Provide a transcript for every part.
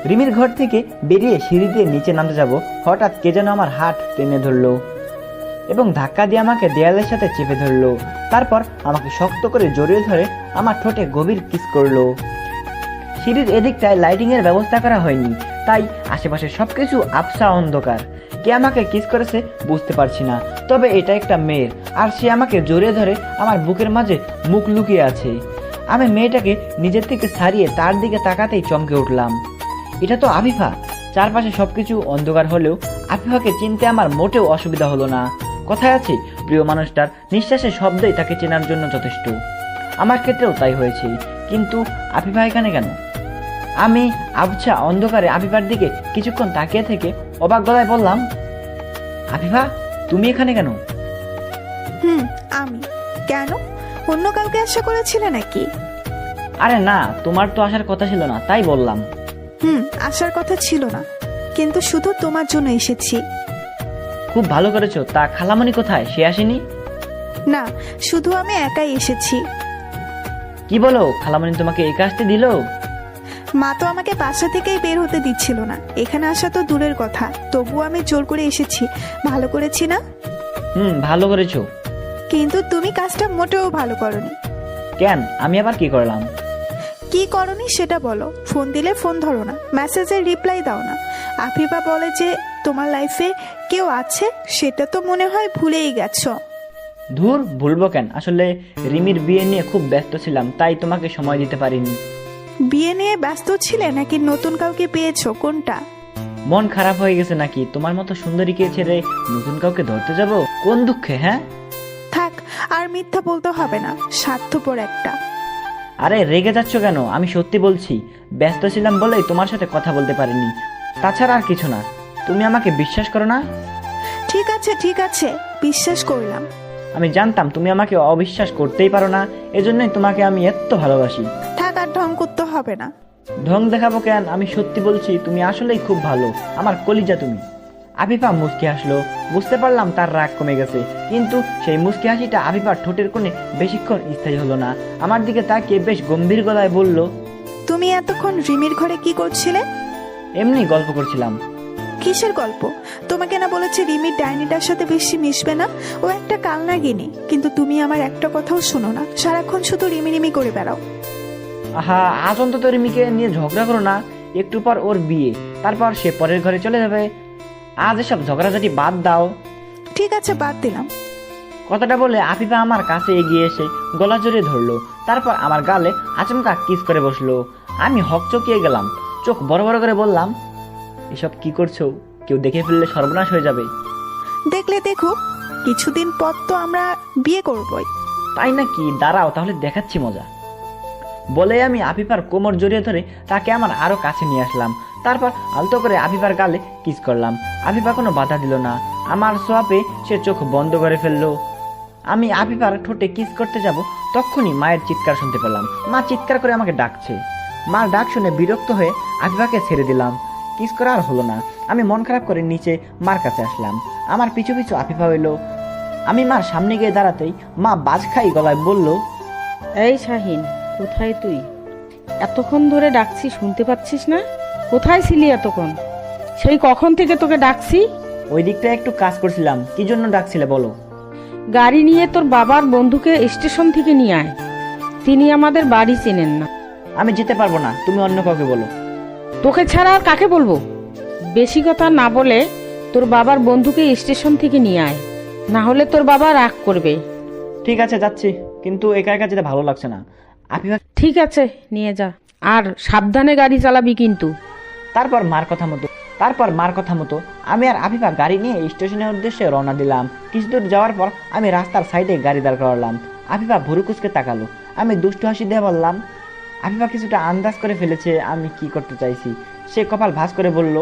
রিমির ঘর থেকে বেরিয়ে সিঁড়ি দিয়ে নিচে নামতে যাব, হঠাৎ কে যেন আমার হাত টেনে ধরলো এবং ধাক্কা দিয়ে আমাকে দেয়ালের সাথে চেপে ধরলো। তারপর আমাকে শক্ত করে জড়িয়ে ধরে আমার ঠোঁটে গভীর কিস করলো। সিঁড়ির এদিকটায় লাইটিং এর ব্যবস্থা করা হয়নি, তাই আশেপাশে সবকিছু আবছা অন্ধকার। কে আমাকে কিস করেছে বুঝতে পারছি না, তবে এটা একটা মেয়ের, আর সে আমাকে জড়িয়ে ধরে আমার বুকের মাঝে মুখ লুকিয়ে আছে। আমি মেয়েটাকে নিজের থেকে ছাড়িয়ে তার দিকে তাকাতেই চমকে উঠলাম। এটা তো আফিফা। চারপাশে সবকিছু অন্ধকার হলেও আফিফাকে চিনতে আমার মোটেও অসুবিধা হলো না। কথায় আছে, প্রিয় মানুষটার নিঃশ্বাসের শব্দই তাকে চেনার জন্য যথেষ্ট। আমার ক্ষেত্রেও তাই হয়েছে। কিন্তু আফিফা এখানে কেন? আমি আবছা অন্ধকারে আফিফার দিকে কিছুক্ষণ তাকিয়ে থেকে অবাক গলায় বললাম, আফিফা, তুমি এখানে কেন? আমি কেন? অন্য কাউকে আশা করেছিলে নাকি? আরে না, তোমার তো আসার কথা ছিল না, তাই বললাম। আসার কথা ছিল না, কিন্তু শুধু তোমার জন্য এসেছি। খুব ভালো করেছো। তা খালামণি কোথায়? সে আসেনি? না, শুধু আমি একাই এসেছি। কি বলো? খালামণি তোমাকে একা আসতে দিল? মা তো আমাকে বাসা থেকেই বের হতে দিচ্ছিল না। এখানে আসা তো দূরের কথা, তবুও আমি জোর করে এসেছি। ভালো করেছি না? ভালো করেছো। কিন্তু তুমি কাজটা মোটেও ভালো করনি। কেন? আমি আবার কি করলাম? কি করনি সেটা বলো। ফোন দিলে ফোন ধরো না, মেসেজের রিপ্লাই দাও না। আফিফা বলে যে তোমার লাইফে কেউ আছে, সেটা তো মনে হয় ভুলেই গেছো। ধুর, ভুলবো কেন? আসলে রিমির বিয়ে নিয়ে খুব ব্যস্ত ছিলাম, তাই তোমাকে সময় দিতে পারিনি। বিয়ে নিয়ে ব্যস্ত ছিলে নাকি নতুন কাউকে পেয়েছো? কোনটা? মন খারাপ হয়ে গেছে নাকি? তোমার মতো সুন্দরীকে ছেড়ে নতুন কাউকে ধরতে যাব? কোন দুঃখে? হ্যাঁ, থাক, আর মিথ্যা বলতে হবে না, স্বার্থপর একটা। আরে রেগে যাচ্ছ কেন? আমি সত্যি বলছি, ব্যস্ত ছিলাম বলেই তোমার সাথে কথা বলতে পারিনি, তাছাড়া আর কিছু না। তুমি আমাকে বিশ্বাস করো না? ঠিক আছে ঠিক আছে, বিশ্বাস করলাম। আমি জানতাম তুমি আমাকে অবিশ্বাস করতেই পারো না, এজন্যই তোমাকে আমি এত ভালোবাসি। থাক, আর ঢং করতে হবে না। ঢং দেখাবো কেন? আমি সত্যি বলছি, তুমি আসলেই খুব ভালো, আমার কলিজা তুমি। আফিফা মুচকি হাসলো। বুঝতে পারলাম তার রাগ কমে গেছে, কিন্তু সেই মুচকি হাসিটা আফিফার ঠোঁটের কোণে বেশিক্ষণ স্থায়ী হলো না। আমার দিকে তাকিয়ে বেশ গম্ভীর গলায় বলল, তুমি এতক্ষণ রিমির ঘরে কি করছিলে? এমনি গল্প করছিলাম। কিসের গল্প? তোমাকে না বলেছে রিমির ডাইনিটার সাথে বেশি মিশবে না, ও একটা কালনাগিনী। কিন্তু তুমি আমার একটা কথাও শোনো না, সারাক্ষণ শুধু রিমি রিমি করে বেড়াও। আহা, আজ অন্তত রিমিকে নিয়ে ঝগড়া করো না। একটু পর ওর বিয়ে, তারপর সে পরের ঘরে চলে যাবে। আজ এসব ঝগড়াঝাটি বাদ দাও। ঠিক আছে, বাদ দিলাম। কথাটা বলে আফিফা আমার কাছে এগিয়ে এসে গলা জড়িয়ে ধরলো, তারপর আমার গালে আচমকা কিস করে বসলো। আমি হকচকিয়ে গেলাম, চোখ বড় বড় করে বললাম, এসব কি করছো? কেউ দেখে ফেললে সর্বনাশ হয়ে যাবে। দেখলে দেখো, কিছুদিন পর তো আমরা বিয়ে করবই। তাই নাকি? দাঁড়াও তাহলে দেখাচ্ছি মজা। বলে আমি আফিফার কোমর জড়িয়ে ধরে তাকে আমার আরো কাছে নিয়ে আসলাম। তারপর আলতো করে আফিফার গালে কিস করলাম। আফিফা কোনো বাধা দিল না। আমার সোয়াপে সে চোখ বন্ধ করে ফেললো। আমি আফিফার ঠোঁটে কিস করতে যাব, তখনই মায়ের চিৎকার শুনতে পেলাম। মা চিৎকার করে আমাকে ডাকছে। মার ডাক শুনে বিরক্ত হয়ে আফিফাকে ছেড়ে দিলাম। কিস করা আর হলো না। আমি মন খারাপ করে নিচে মার কাছে আসলাম। আমার পিছু পিছু আফিফা হইলো। আমি মার সামনে গিয়ে দাঁড়াতেই মা বাজ খাই গলায় বলল, এই শাহিন, কোথায় তুই? এতক্ষণ ধরে ডাকছি, শুনতে পাচ্ছিস না? কোথায় ছিলি এতক্ষণ? সেই কখন থেকে তোকে ডাকছি। ওই দিকটা একটু কাজ করছিলাম। কি জন্য ডাকছিলে বলো? গাড়ি নিয়ে তোর বাবার বন্ধুকে স্টেশন থেকে নিয়ে আয়। তিনি আমাদের বাড়ি চেনেন না। আমি যেতে পারবো না, তুমি অন্য কাউকে বলো। তোকে ছাড়া আর কাকে বলবো? বেশি কথা না বলে তোর বাবার বন্ধুকে স্টেশন থেকে নিয়ে আয়, না হলে তোর বাবা রাগ করবে। ঠিক আছে, যাচ্ছি, কিন্তু একা একা যেতে ভালো লাগছে না। আফিফা ঠিক আছে, নিয়ে যা, আর সাবধানে গাড়ি চালাবি কিন্তু। তারপর মার কথা মতো আমি আর আফিফা গাড়ি নিয়ে স্টেশনের উদ্দেশ্যে রওনা দিলাম। কিছু দূর যাওয়ার পর আমি রাস্তার সাইডে গাড়ি দাঁড় করালাম। আফিফা ভুরুকুচকে তাকালো। আমি দুষ্টু হাসি দিয়ে বললাম, আফিফা কিছুটা আন্দাজ করে ফেলেছে আমি কি করতে চাইছি। সে কপাল ভাঁজ করে বলল,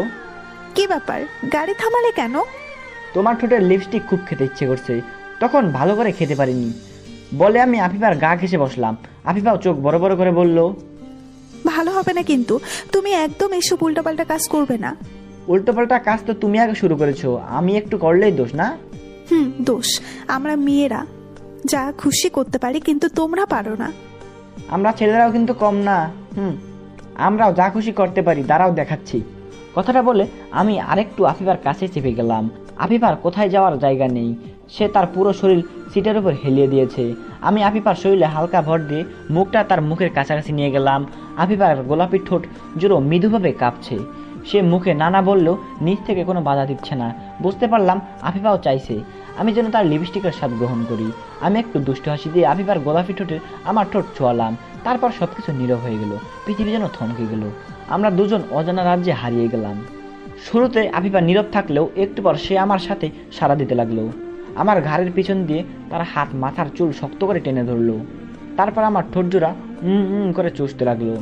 কি ব্যাপার, গাড়ি থামালে কেন? তোমার ঠোঁটের লিপস্টিক খুব খেতে ইচ্ছে করছে, তখন ভালো করে খেতে পারিনি। বলে আমি আফিফার গা ঘেঁষে বসলাম। আফিফাও চোখ বড় বড় করে বলল, ভালো হবে না কিন্তু, তুমি একদম এসব উল্টাপাল্টা কাজ করবে না। উল্টোপাল্টা কাজ তো তুমি আগে শুরু করেছো, আমি একটু করলেই দোষ না? দোষ। আমরা মেয়েরা যা খুশি করতে পারি, কিন্তু তোমরা পারো না। আমরা ছেলেরাও কিন্তু কম না। আমরাও যা খুশি করতে পারি, দাঁড়াও দেখাচ্ছি। কথাটা বলে আমি আরেকটু আফিফার কাছে চেপে গেলাম। আফিফার কোথায় যাওয়ার জায়গা নেই, সে তার পুরো শরীর সিটের উপর হেলিয়ে দিয়েছে। আমি আফিফার শরীরে হালকা ভর দিয়ে মুখটা তার মুখের কাছাকাছি নিয়ে গেলাম। আফিফার গোলাপি ঠোঁট জোড়ো মৃদুভাবে কাঁপছে। সে মুখে নানা বললেও নিচ থেকে কোনো বাধা দিচ্ছে না। বুঝতে পারলাম আফিফাও চাইছে আমি যেন তার লিপস্টিকের স্বাদ গ্রহণ করি। আমি একটু দুষ্ট হাসি দিয়ে আফিফার গোলাপি ঠোঁটে আমার ঠোঁট ছোঁয়ালাম। তারপর সবকিছু নীরব হয়ে গেল, পৃথিবী যেন থমকে গেল। আমরা দুজন অজানা রাজ্যে হারিয়ে গেলাম। শুরুতে আফিফা নীরব থাকলেও একটু পর সে আমার সাথে সাড়া দিতে লাগলো। আমার ঘাড়ের পিছন দিয়ে তার হাত মাথার চুল শক্ত করে টেনে ধরলো। তারপর আমার ঠোঁট জোড়া করে চুষতে লাগলো।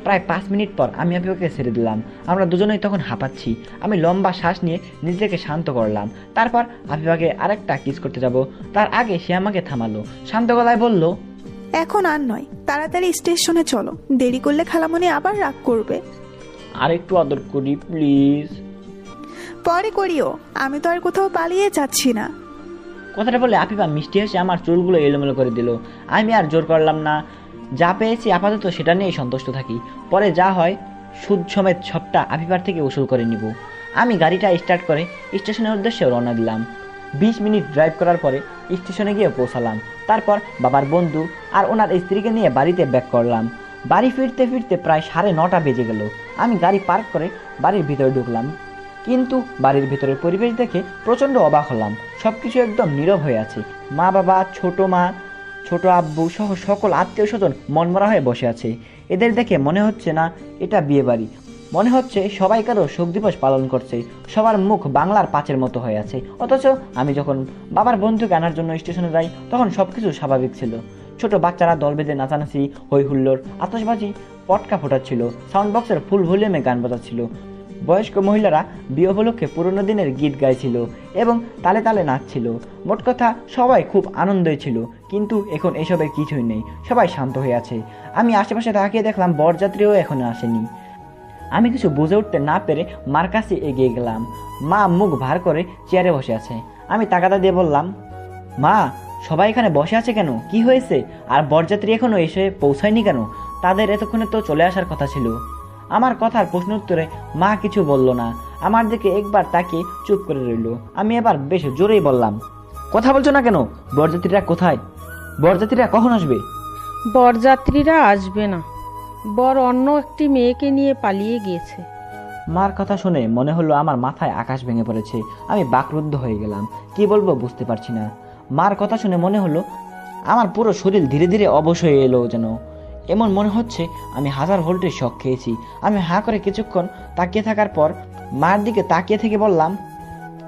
প্রায় 5 মিনিট পর আমি আফিফাকে ছেড়ে দিলাম। আমরা দুজনেই তখন হাঁপাচ্ছি। আমি লম্বা শ্বাস নিয়ে নিজেকে শান্ত করলাম। তারপর আফিফাকে আরেকটা কিস করতে যাব, তার আগে সে আমাকে থামালো। শান্ত গলায় বলল, এখন আর নয়, তাড়াতাড়ি স্টেশনে চলো, দেরি করলে খালামণি আবার রাগ করবে। আর একটু আদর করি প্লিজ। পরে করিও, আমি তো আর কোথাও পালিয়ে যাচ্ছি না। কথাটা বলে আফিফা মিষ্টি হেসে আমার চুলগুলো এলোমেলো করে দিল। আমি আর জোর করলাম না, যা পেয়েছি আপাতত সেটা নিয়েই সন্তুষ্ট থাকি। পরে যা হয় সুদ সমেত সবটা আফিফার থেকে উসুল করে নিব। আমি গাড়িটা স্টার্ট করে স্টেশনের উদ্দেশ্যে রওনা দিলাম। 20 মিনিট ড্রাইভ করার পরে স্টেশনে গিয়ে পৌঁছালাম। তারপর বাবার বন্ধু আর ওনার স্ত্রীকে নিয়ে বাড়িতে ব্যাক করলাম। বাড়ি ফিরতে ফিরতে প্রায় 9:30 বেজে গেল। আমি গাড়ি পার্ক করে বাড়ির ভিতরে ঢুকলাম, কিন্তু বাড়ির ভিতরের পরিবেশ দেখে প্রচণ্ড অবাক হলাম। সব কিছু একদম নীরব হয়ে আছে। মা বাবা, ছোট মা, ছোট আব্বু সহ সকল আত্মীয় স্বজন মনমরা হয়ে বসে আছে। এদের দেখে মনে হচ্ছে না এটা বিয়ে বাড়ি, মনে হচ্ছে সবাই কারো শোক দিবস পালন করছে। সবার মুখ বাংলার পাঁচের মতো হয়ে আছে। অথচ আমি যখন বাবার বন্ধুকে আনার জন্য স্টেশনে যাই তখন সবকিছু স্বাভাবিক ছিল। ছোট বাচ্চারা দল বেঁধে নাচানাচি, হই হুল্লোড়, আতশবাজি, পটকা ফোটাচ্ছিল, সাউন্ড বক্সের ফুল ভলিউমে গান বাজাচ্ছিল। বয়স্ক মহিলারা বিয়ে উপলক্ষে পুরনো দিনের গীত গাইছিল এবং তালে তালে নাচছিল। মোট কথা সবাই খুব আনন্দই ছিল। কিন্তু এখন এসবের কিছুই নেই, সবাই শান্ত হয়ে আছে। আমি আশেপাশে তাকিয়ে দেখলাম বরযাত্রীও এখনো আসেনি। আমি কিছু বুঝে উঠতে না পেরে মার কাছে এগিয়ে গেলাম। মা মুখ ভার করে চেয়ারে বসে আছে। আমি তাকাতা দিয়ে বললাম, মা, সবাই এখানে বসে আছে কেন? কি হয়েছে? আর বরযাত্রী এখনো এসে পৌঁছায়নি কেন? তাদের এতক্ষণে তো চলে আসার কথা ছিল। আমার কথার প্রশ্ন উত্তরে মা কিছু বলল না। আমার দিকে একবার তাকিয়ে চুপ করে রইল। আমি এবার বেশ জোরেই বললাম, কথা বলছো না কেন? বরযাত্রীরা কোথায়? বরযাত্রীরা কখন আসবে? বরযাত্রীরা আসবে না, বর অন্য একটি মেয়েকে নিয়ে পালিয়ে গিয়েছে। মার কথা শুনে মনে হলো আমার মাথায় আকাশ ভেঙে পড়েছে। আমি বাকরুদ্ধ হয়ে গেলাম, কি বলবো বুঝতে পারছি না। মার কথা শুনে মনে হলো আমার পুরো শরীর ধীরে ধীরে অবশ হয়ে এলো যেন। এমন মনে হচ্ছে আমি 1000 ভোল্টের শক খেয়েছি। আমি হাঁ করে কিছুক্ষণ তাকিয়ে থাকার পর মার দিকে তাকিয়ে থেকে বললাম,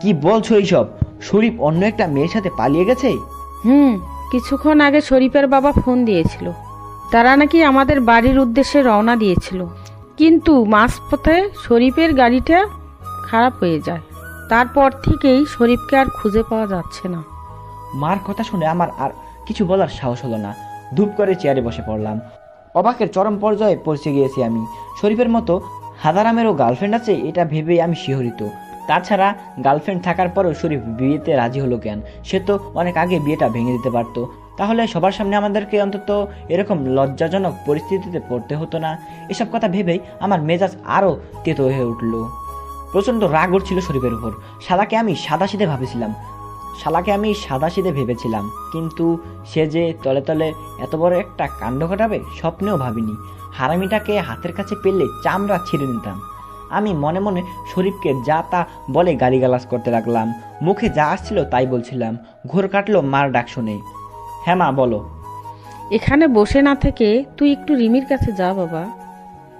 কি বলছো এইসব? শরীফ অন্য একটা মেয়ের সাথে পালিয়ে গেছে? কিছুক্ষণ আগে শরীফের বাবা ফোন দিয়েছিল। তারা নাকি আমাদের বাড়ির উদ্দেশ্যে রওনা দিয়েছিল, কিন্তু মাঝপথে শরীফের গাড়িটা খারাপ হয়ে যায়। তারপর থেকেই শরীফকে আর খুঁজে পাওয়া যাচ্ছে না। মার কথা শুনে আমার আর কিছু বলার সাহস হলো না। ধূপ করে চেয়ারে বসে পড়লাম। অবাকের চরম পর্যায়ে পৌঁছে গিয়েছি আমি। শরীফের মতো হাদারামেরও গার্লফ্রেন্ড আছে এটা ভেবেই আমি শিহরিত। তাছাড়া গার্লফ্রেন্ড থাকার পরেও শরীফ বিয়েতে রাজি হলো কেন? সে তো অনেক আগে বিয়েটা ভেঙে দিতে পারতো। তাহলে সবার সামনে আমাদেরকে অন্তত এরকম লজ্জাজনক পরিস্থিতিতে পড়তে হতো না। এসব কথা ভেবেই আমার মেজাজ আরও তেতো হয়ে উঠল। প্রচণ্ড রাগ উঠছিল শরীফের উপর। শালাকে আমি সাদাসিধে ভেবেছিলাম, কিন্তু সে যে তলে তলে এত বড় একটা কাণ্ড ঘটাবে স্বপ্নেও ভাবিনি। হারামিটাকে হাতের কাছে পেলে চামড়া ছিঁড়ে নিতাম। আমি মনে মনে শরীফকে যা তা বলে গালিগালাজ করতে লাগলাম। মুখে যা আসছিল তাই বলছিলাম। ঘোর কাটলো মার ডাক শুনে। হ্যাঁ মা, বলো। এখানে বসে না থেকে তুই একটু রিমির কাছে যা বাবা।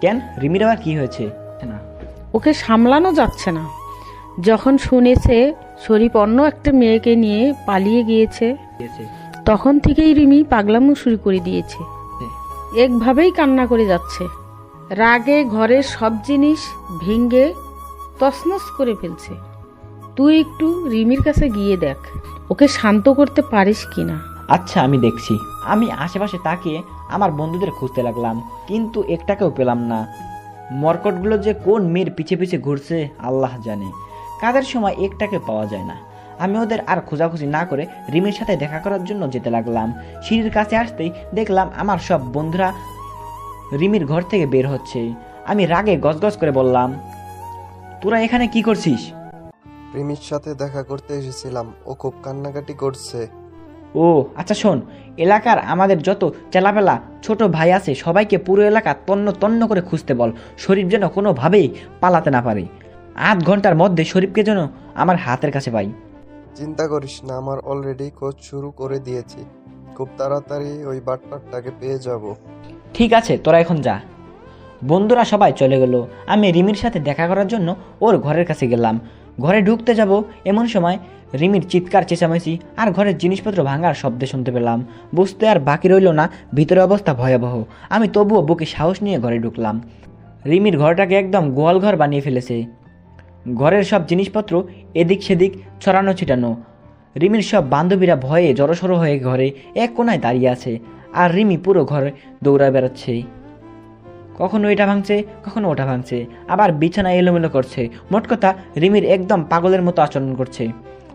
কেন? রিমির আবার কি হয়েছে? না, ওকে সামলানো যাচ্ছে না। যখন শুনেছে শরীফ অন্য একটা মেয়েকে নিয়ে পালিয়ে গিয়েছে তখন থেকেই রিমি পাগলামো শুরু করে দিয়েছে। একভাবেই কান্না করে যাচ্ছে। রাগে ঘরের সব জিনিস ভেঙে তছনছ করে ফেলছে। তুই একটু রিমির কাছে গিয়ে দেখ, ওকে শান্ত করতে পারিস কিনা। আচ্ছা, আমি দেখছি। আমি আশেপাশে তাকিয়ে আমার বন্ধুদের খুঁজতে লাগলাম, কিন্তু একটাকেও পেলাম না। মরকটগুলো যে কোন মেয়ের পিছে পিছে ঘুরছে আল্লাহ জানে। কাজের সময় একটাকে পাওয়া যায় না। আমি ওদের আর খোঁজাখুঁজি না করে রিমির সাথে দেখা করার জন্য যেতে লাগলাম। সিঁড়ির কাছে আসতেই দেখলাম আমার সব বন্ধুরা রিমির ঘর থেকে বের হচ্ছে। আমি রাগে গজগজ করে বললাম, তোরা এখানে কি করছিস? রিমির সাথে দেখা করতে এসেছিলাম, ও খুব কান্নাকাটি করছে। ও আচ্ছা শোন, এলাকার আমাদের যত চেলাপেলা ছোট ভাই আছে সবাইকে পুরো এলাকা তন্ন তন্ন করে খুঁজতে বল, শরীফ যেন কোনোভাবেই পালাতে না পারে। আধ ঘন্টার মধ্যে শরীফকে যেন আমার হাতের কাছে পাই। চিন্তা করিস না, আমার অলরেডি খোঁজ শুরু করে দিয়েছি, খুব তাড়াতাড়ি ওই বাটপারটাকে পেয়ে যাব। ঠিক আছে, তোরা এখন যা। বন্ধুরা সবাই চলে গেল। আমি রিমির সাথে দেখা করার জন্য ওর ঘরের কাছে গেলাম। ঘরে ঢুকতে যাব এমন সময় রিমির চিৎকার চেঁচামেচি আর ঘরের জিনিসপত্র ভাঙার শব্দ শুনতে পেলাম। বুঝতে আর বাকি রইল না ভিতরের অবস্থা ভয়াবহ। আমি তবুও বুকে সাহস নিয়ে ঘরে ঢুকলাম। রিমির ঘরটাকে একদম গোয়াল ঘর বানিয়ে ফেলেছে। ঘরের সব জিনিসপত্র এদিক সেদিক ছড়ানো ছিটানো। রিমির সব বান্ধবীরা ভয়ে জড়সড় হয়ে ঘরে এক কোনায় দাঁড়িয়ে আছে, আর রিমি পুরো ঘরে দৌড়া বেড়াচ্ছে। কখনো এটা ভাঙছে, কখনো ওটা ভাঙছে, আবার বিছানা এলোমেলো করছে। মোট কথা রিমির একদম পাগলের মতো আচরণ করছে।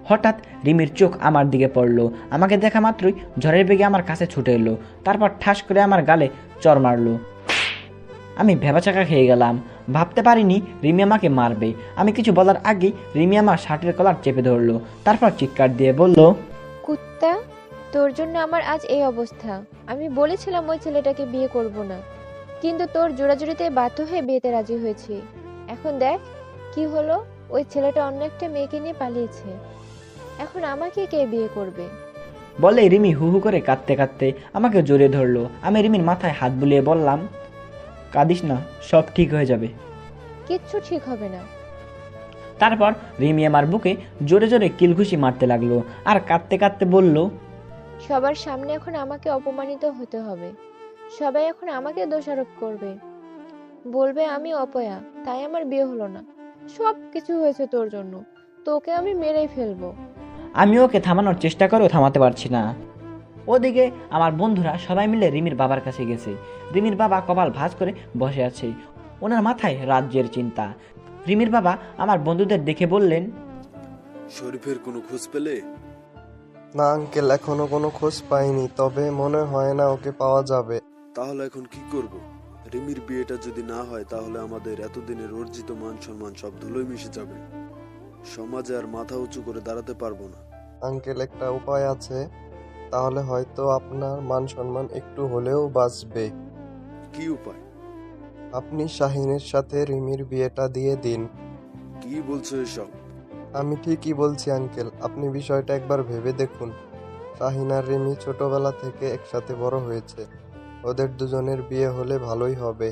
হঠাৎ রিমির চোখ আমার দিকে পড়লো। আমাকে দেখা মাত্রই ঝড়ের বেগে আমার কাছে ছুটে এলো, তারপর ঠাস করে আমার গালে চড় মারলো। আমি ভেবাচাকা খেয়ে গেলাম। ভাবতে পারিনি রিমি আমাকে মারবে। আমি কিছু বলার আগেই রিমি আমার শার্টের কলার চেপে ধরলো, তারপর চিৎকার দিয়ে বলল, কুত্তা, তোর জন্য আমার আজ এই অবস্থা। আমি বলেছিলাম ওই ছেলেটাকে বিয়ে করব না, কিন্তু তোর জোড়াজুড়িতে বাধ্য হয়ে বিয়েতে রাজি হয়েছি। এখন দেখ কি হলো, ওই ছেলেটা অন্য একটা মেয়েকে নিয়ে পালিয়েছে। এখন আমাকে কে বিয়ে করবে? বলে রিমি হু হু করে কাঁদতে কাঁদতে আমাকে জড়িয়ে ধরলো। আমি রিমির মাথায় হাত বুলিয়ে বললাম, কাঁদিস না, সব ঠিক হয়ে যাবে। কিচ্ছু ঠিক হবে না। তারপর রিমি আমার বুকে জোরে জোরে কিলঘুষি মারতে লাগলো আর কাঁদতে কাঁদতে বলল, সবার সামনে এখন আমাকে অপমানিত হতে হবে। সবাই এখন আমাকে দোষারোপ করবে, বলবে আমি অপয়া, তাই আমার বিয়ে হলো না। সব কিছু হয়েছে তোর জন্য, তোকে আমি মেরেই ফেলবো। আমি ওকে থামানোর চেষ্টা করেও থামাতে পারছি না। ওদিকে আমার বন্ধুরা সবাই মিলে রিমির বাবার কাছে গেছে। রিমির বাবা কপাল ভাঁজ করে বসে আছে, ওনার মাথায় রাজ্যের চিন্তা। রিমির বাবা আমার বন্ধুদের দেখে বললেন, শরীফের কোনো খোঁজ পেলে? না আঙ্কেল, এখনো কোনো খোঁজ পাইনি, তবে মনে হয় না ওকে পাওয়া যাবে। তাহলে এখন কি করব? রিমির বিয়েটা যদি না হয় তাহলে আমাদের এতদিনের অর্জিত মান সম্মান সব ধুলোয় মিশে যাবে। সমাজে আর মাথা উঁচু করে দাঁড়াতে পারবো না। আঙ্কেল, একটা উপায় আছে, তাহলে হয়তো আপনার মান সম্মান একটু হলেও বাঁচবে। কি উপায়? আপনি শাহিনের সাথে রিমির বিয়েটা দিয়ে দিন। কি বলছো এসব? আমি ঠিকই বলছি আঙ্কেল, আপনি বিষয়টা একবার ভেবে দেখুন। শাহিন আর রিমি ছোটবেলা থেকে একসাথে বড় হয়েছে, ওদের দুজনের বিয়ে হলে ভালোই হবে।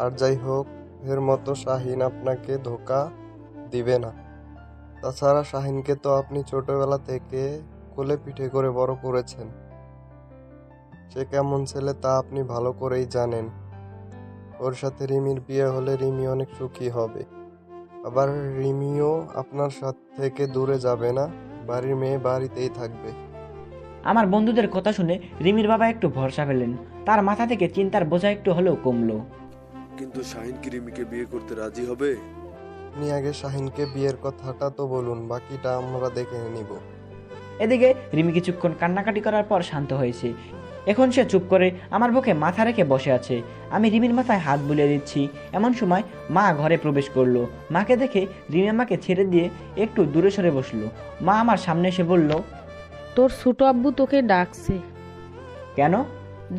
আর যাই হোক, এর মতো শাহিন আপনাকে ধোকা দিবে না। তাছাড়া শাহিনকে তো আপনি ছোটবেলা থেকে কোলে পিঠে করে বড় করেছেন, সে কেমন ছেলে তা আপনি ভালো করেই জানেন। ওর সাথে রিমির বিয়ে হলে রিমি অনেক সুখী হবে, আবার রিমিও আপনার সাথ থেকে দূরে যাবে না, বাড়ির মেয়ে বাড়িতেই থাকবে। আমার বন্ধুদের কথা শুনে রিমির বাবা একটু ভরসা পেলেন। তার মাথা থেকে চিন্তার বোঝা একটু হলেও কমলো। কিন্তু শাহিন কি রিমিকে বিয়ে করতে রাজি হবে? আপনি আগে শাহিনকে বিয়ের কথাটা তো বলুন, বাকিটা আমরা দেখে নিব। এদিকে রিমি কিছুক্ষণ কান্নাকাটি করার পর শান্ত হয়েছে। এখন সে চুপ করে আমার বুকে মাথা রেখে বসে আছে। আমি রিমির মাথায় হাত বুলিয়ে দিচ্ছি। এমন সময় মা ঘরে প্রবেশ করলো। মাকে দেখে রিমি আমাকে ছেড়ে দিয়ে একটু দূরে সরে বসলো। মা আমার সামনে এসে বলল, তোর ছোট আব্বু তোকে ডাকছে, কেন?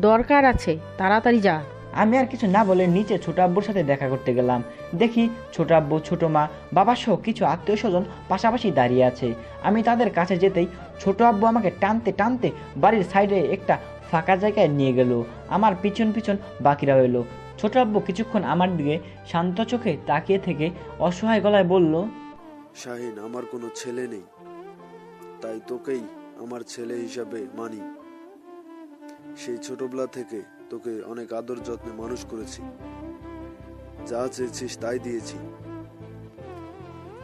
দরকার আছে, তাড়াতাড়ি যা। আমি আর কিছু না বলে নিচে ছোট আব্বুর সাথে দেখা করতে গেলাম। দেখি ছোট আব্বু, ছোট মা, বাবা সহ কিছু আত্মীয় স্বজন পাশাপাশি দাঁড়িয়ে আছে। আমি তাদের কাছে যেতেই ছোট আব্বু আমাকে টানতে টানতে বাড়ির সাইডে একটা ফাঁকা জায়গায় নিয়ে গেল। আমার পিছন পিছন বাকিরা হইল। ছোট আব্বু কিছুক্ষণ আমার দিকে শান্ত চোখে তাকিয়ে থেকে অসহায় গলায় বলল, শাহিন, আমার কোনো ছেলে নেই, তাই তোকেই আমার ছেলে হিসাবে মানি। সেই ছোটবেলা থেকে তোকে অনেক আদর যত্নে মানুষ করেছি, যা চেয়েছিস তাই দিয়েছি।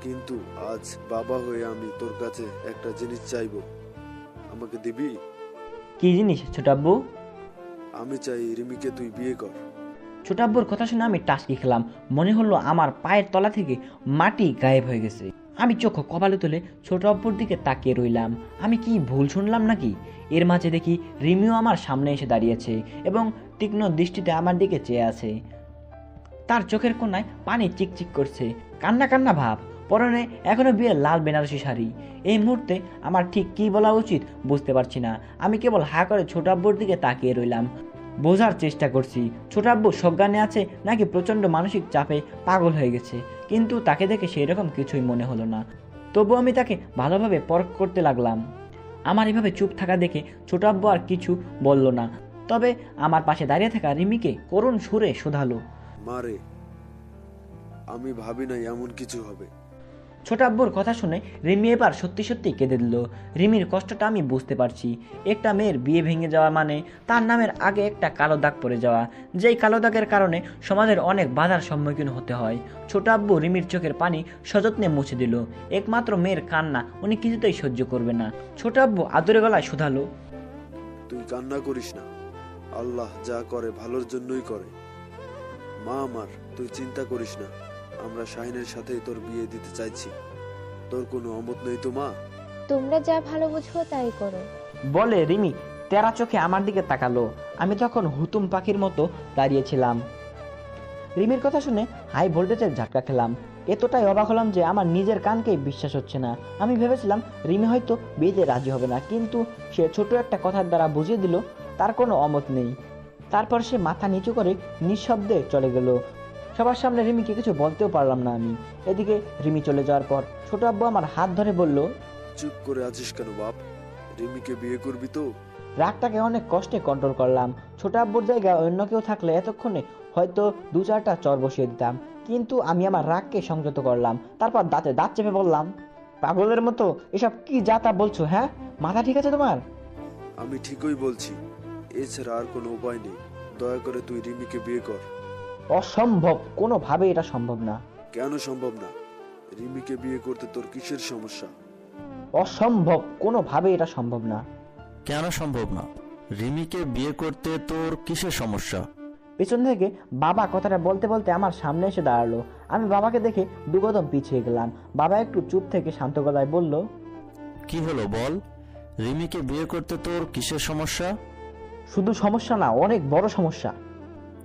কিন্তু আজ বাবা হয়ে আমি তোর কাছে একটা জিনিস চাইবো, আমাকে দিবি? কি জিনিস ছোট আব্বু? আমি চাই রিমিকে তুই বিয়ে কর। ছোট আব্বুর কথা শুনে আমি টাসকি খেলাম। মনে হলো আমার পায়ের তলা থেকে মাটি গায়েব হয়ে গেছে। আমি চোখ কপালে তুলে ছোট আব্বুর দিকে তাকিয়ে রইলাম। আমি কি ভুল শুনলাম নাকি? এর মাঝে দেখি রিমিও আমার সামনে এসে দাঁড়িয়েছে এবং তীক্ষ্ণ দৃষ্টিতে আমার দিকে চেয়ে আছে। তার চোখের কোণায় পানি চিকচিক করছে, কান্না কান্না ভাব, পরনে এখনো বিয়ের লাল বেনারসি শাড়ি। এই মুহূর্তে আমার ঠিক কি বলা উচিত বুঝতে পারছি না। আমি কেবল হা করে ছোট আব্বুর দিকে তাকিয়ে রইলাম। বোঝার চেষ্টা করছি ছোট আব্বু সজ্ঞানে আছে নাকি প্রচণ্ড মানসিক চাপে পাগল হয়ে গেছে, কিন্তু তাকে দেখে সেই রকম কিছুই মনে হলো না। তবু আমি তাকে ভালোভাবে পরখ করতে লাগলাম। আমার এভাবে চুপ থাকা দেখে ছোট আব্বু আর কিছু বলল না, তবে আমার পাশে দাঁড়িয়ে থাকা রিমিকে করুণ সুরে শোধালো। মারে, আমি ভাবি নাই এমন কিছু হবে। ছোট আব্বুর কথা শুনে রিমি এবার সত্যি সত্যি কেঁদে দিল। রিমির কষ্টটা আমি বুঝতে পারছি। একটা মেয়ের বিয়ে ভেঙে যাওয়া মানে তার নামের আগে একটা কালো দাগ পড়ে যাওয়া, যেই কালো দাগের কারণে সমাজের অনেক বাধার সম্মুখীন হতে হয়। ছোট আব্বু রিমির চোখের পানি সযত্নে মুছে দিল। একমাত্র মেয়ের কান্না উনি কিছুতেই সহ্য করবে না। ছোট আব্বু আদরে গলায় শুধালো, তুই কান্না করিস না, আল্লাহ যা করে ভালোর জন্যই করে। মা আমার, তুই চিন্তা করিস না, আমরা শাহিনের সাথেই তোর বিয়ে দিতে চাইছি। তোর কোনো অমত নেই তো মা? তোমরা যা ভালো বুঝো তাই করো। বলে রিমি তেরা চোখে আমার দিকে তাকালো। আমি তখন হুতুম পাখির মতো দাঁড়িয়েছিলাম। রিমির কথা শুনে হাই ভোল্টেজের ঝাটকা খেলাম। এতটাই অবাক হলাম যে আমার নিজের কানকেই বিশ্বাস হচ্ছে না। আমি ভেবেছিলাম রিমি হয়তো বিয়েতে রাজি হবে না, কিন্তু সে ছোট একটা কথার দ্বারা বুঝিয়ে দিল তার কোনো অমত নেই। তারপর সে মাথা নিচু করে নিঃশব্দে চলে গেল। সবার সামনে রিমিকে কিছু বলতেও পারলাম না আমি। এদিকে রিমি চলে যাওয়ার পর ছোট আব্বু আমার হাত ধরে বলল, চুপ করে আছিস কেন বাপ? রিমিকে বিয়ে করবি তো? রাগটাকে অনেক কষ্টে কন্ট্রোল করলাম। ছোট আব্বুর জায়গায় অন্য কেউ থাকলে এতক্ষণে হয়তো 2-4টা চর বসিয়ে দিতাম, কিন্তু আমি আমার রাগকে সংযত করলাম। তারপর দাঁতে দাঁত চেপে বললাম, পাগলের মতো এসব কি যা তা বলছো? হ্যাঁ, মাথা ঠিক আছে তোমার? আমি ঠিকই বলছি, এছাড়া আর কোনো উপায় নেই। দয়া করে তুই রিমিকে বিয়ে কর। অসম্ভব, কোনোভাবে এটা সম্ভব না। কেন সম্ভব না? রিমিকে বিয়ে করতে তোর কিসের সমস্যা? অসম্ভব, কোনোভাবে এটা সম্ভব না। কেন সম্ভব না? রিমিকে বিয়ে করতে তোর কিসের সমস্যা? পেছন থেকে বাবা কথাটা বলতে বলতে আমার সামনে এসে দাঁড়ালো। আমি বাবাকে দেখে 2 কদম পিছিয়ে গেলাম। বাবা একটু চুপ থেকে শান্ত গলায় বলল, কি হলো বল, রিমিকে বিয়ে করতে তোর কিসের সমস্যা? শুধু সমস্যা না, অনেক বড় সমস্যা।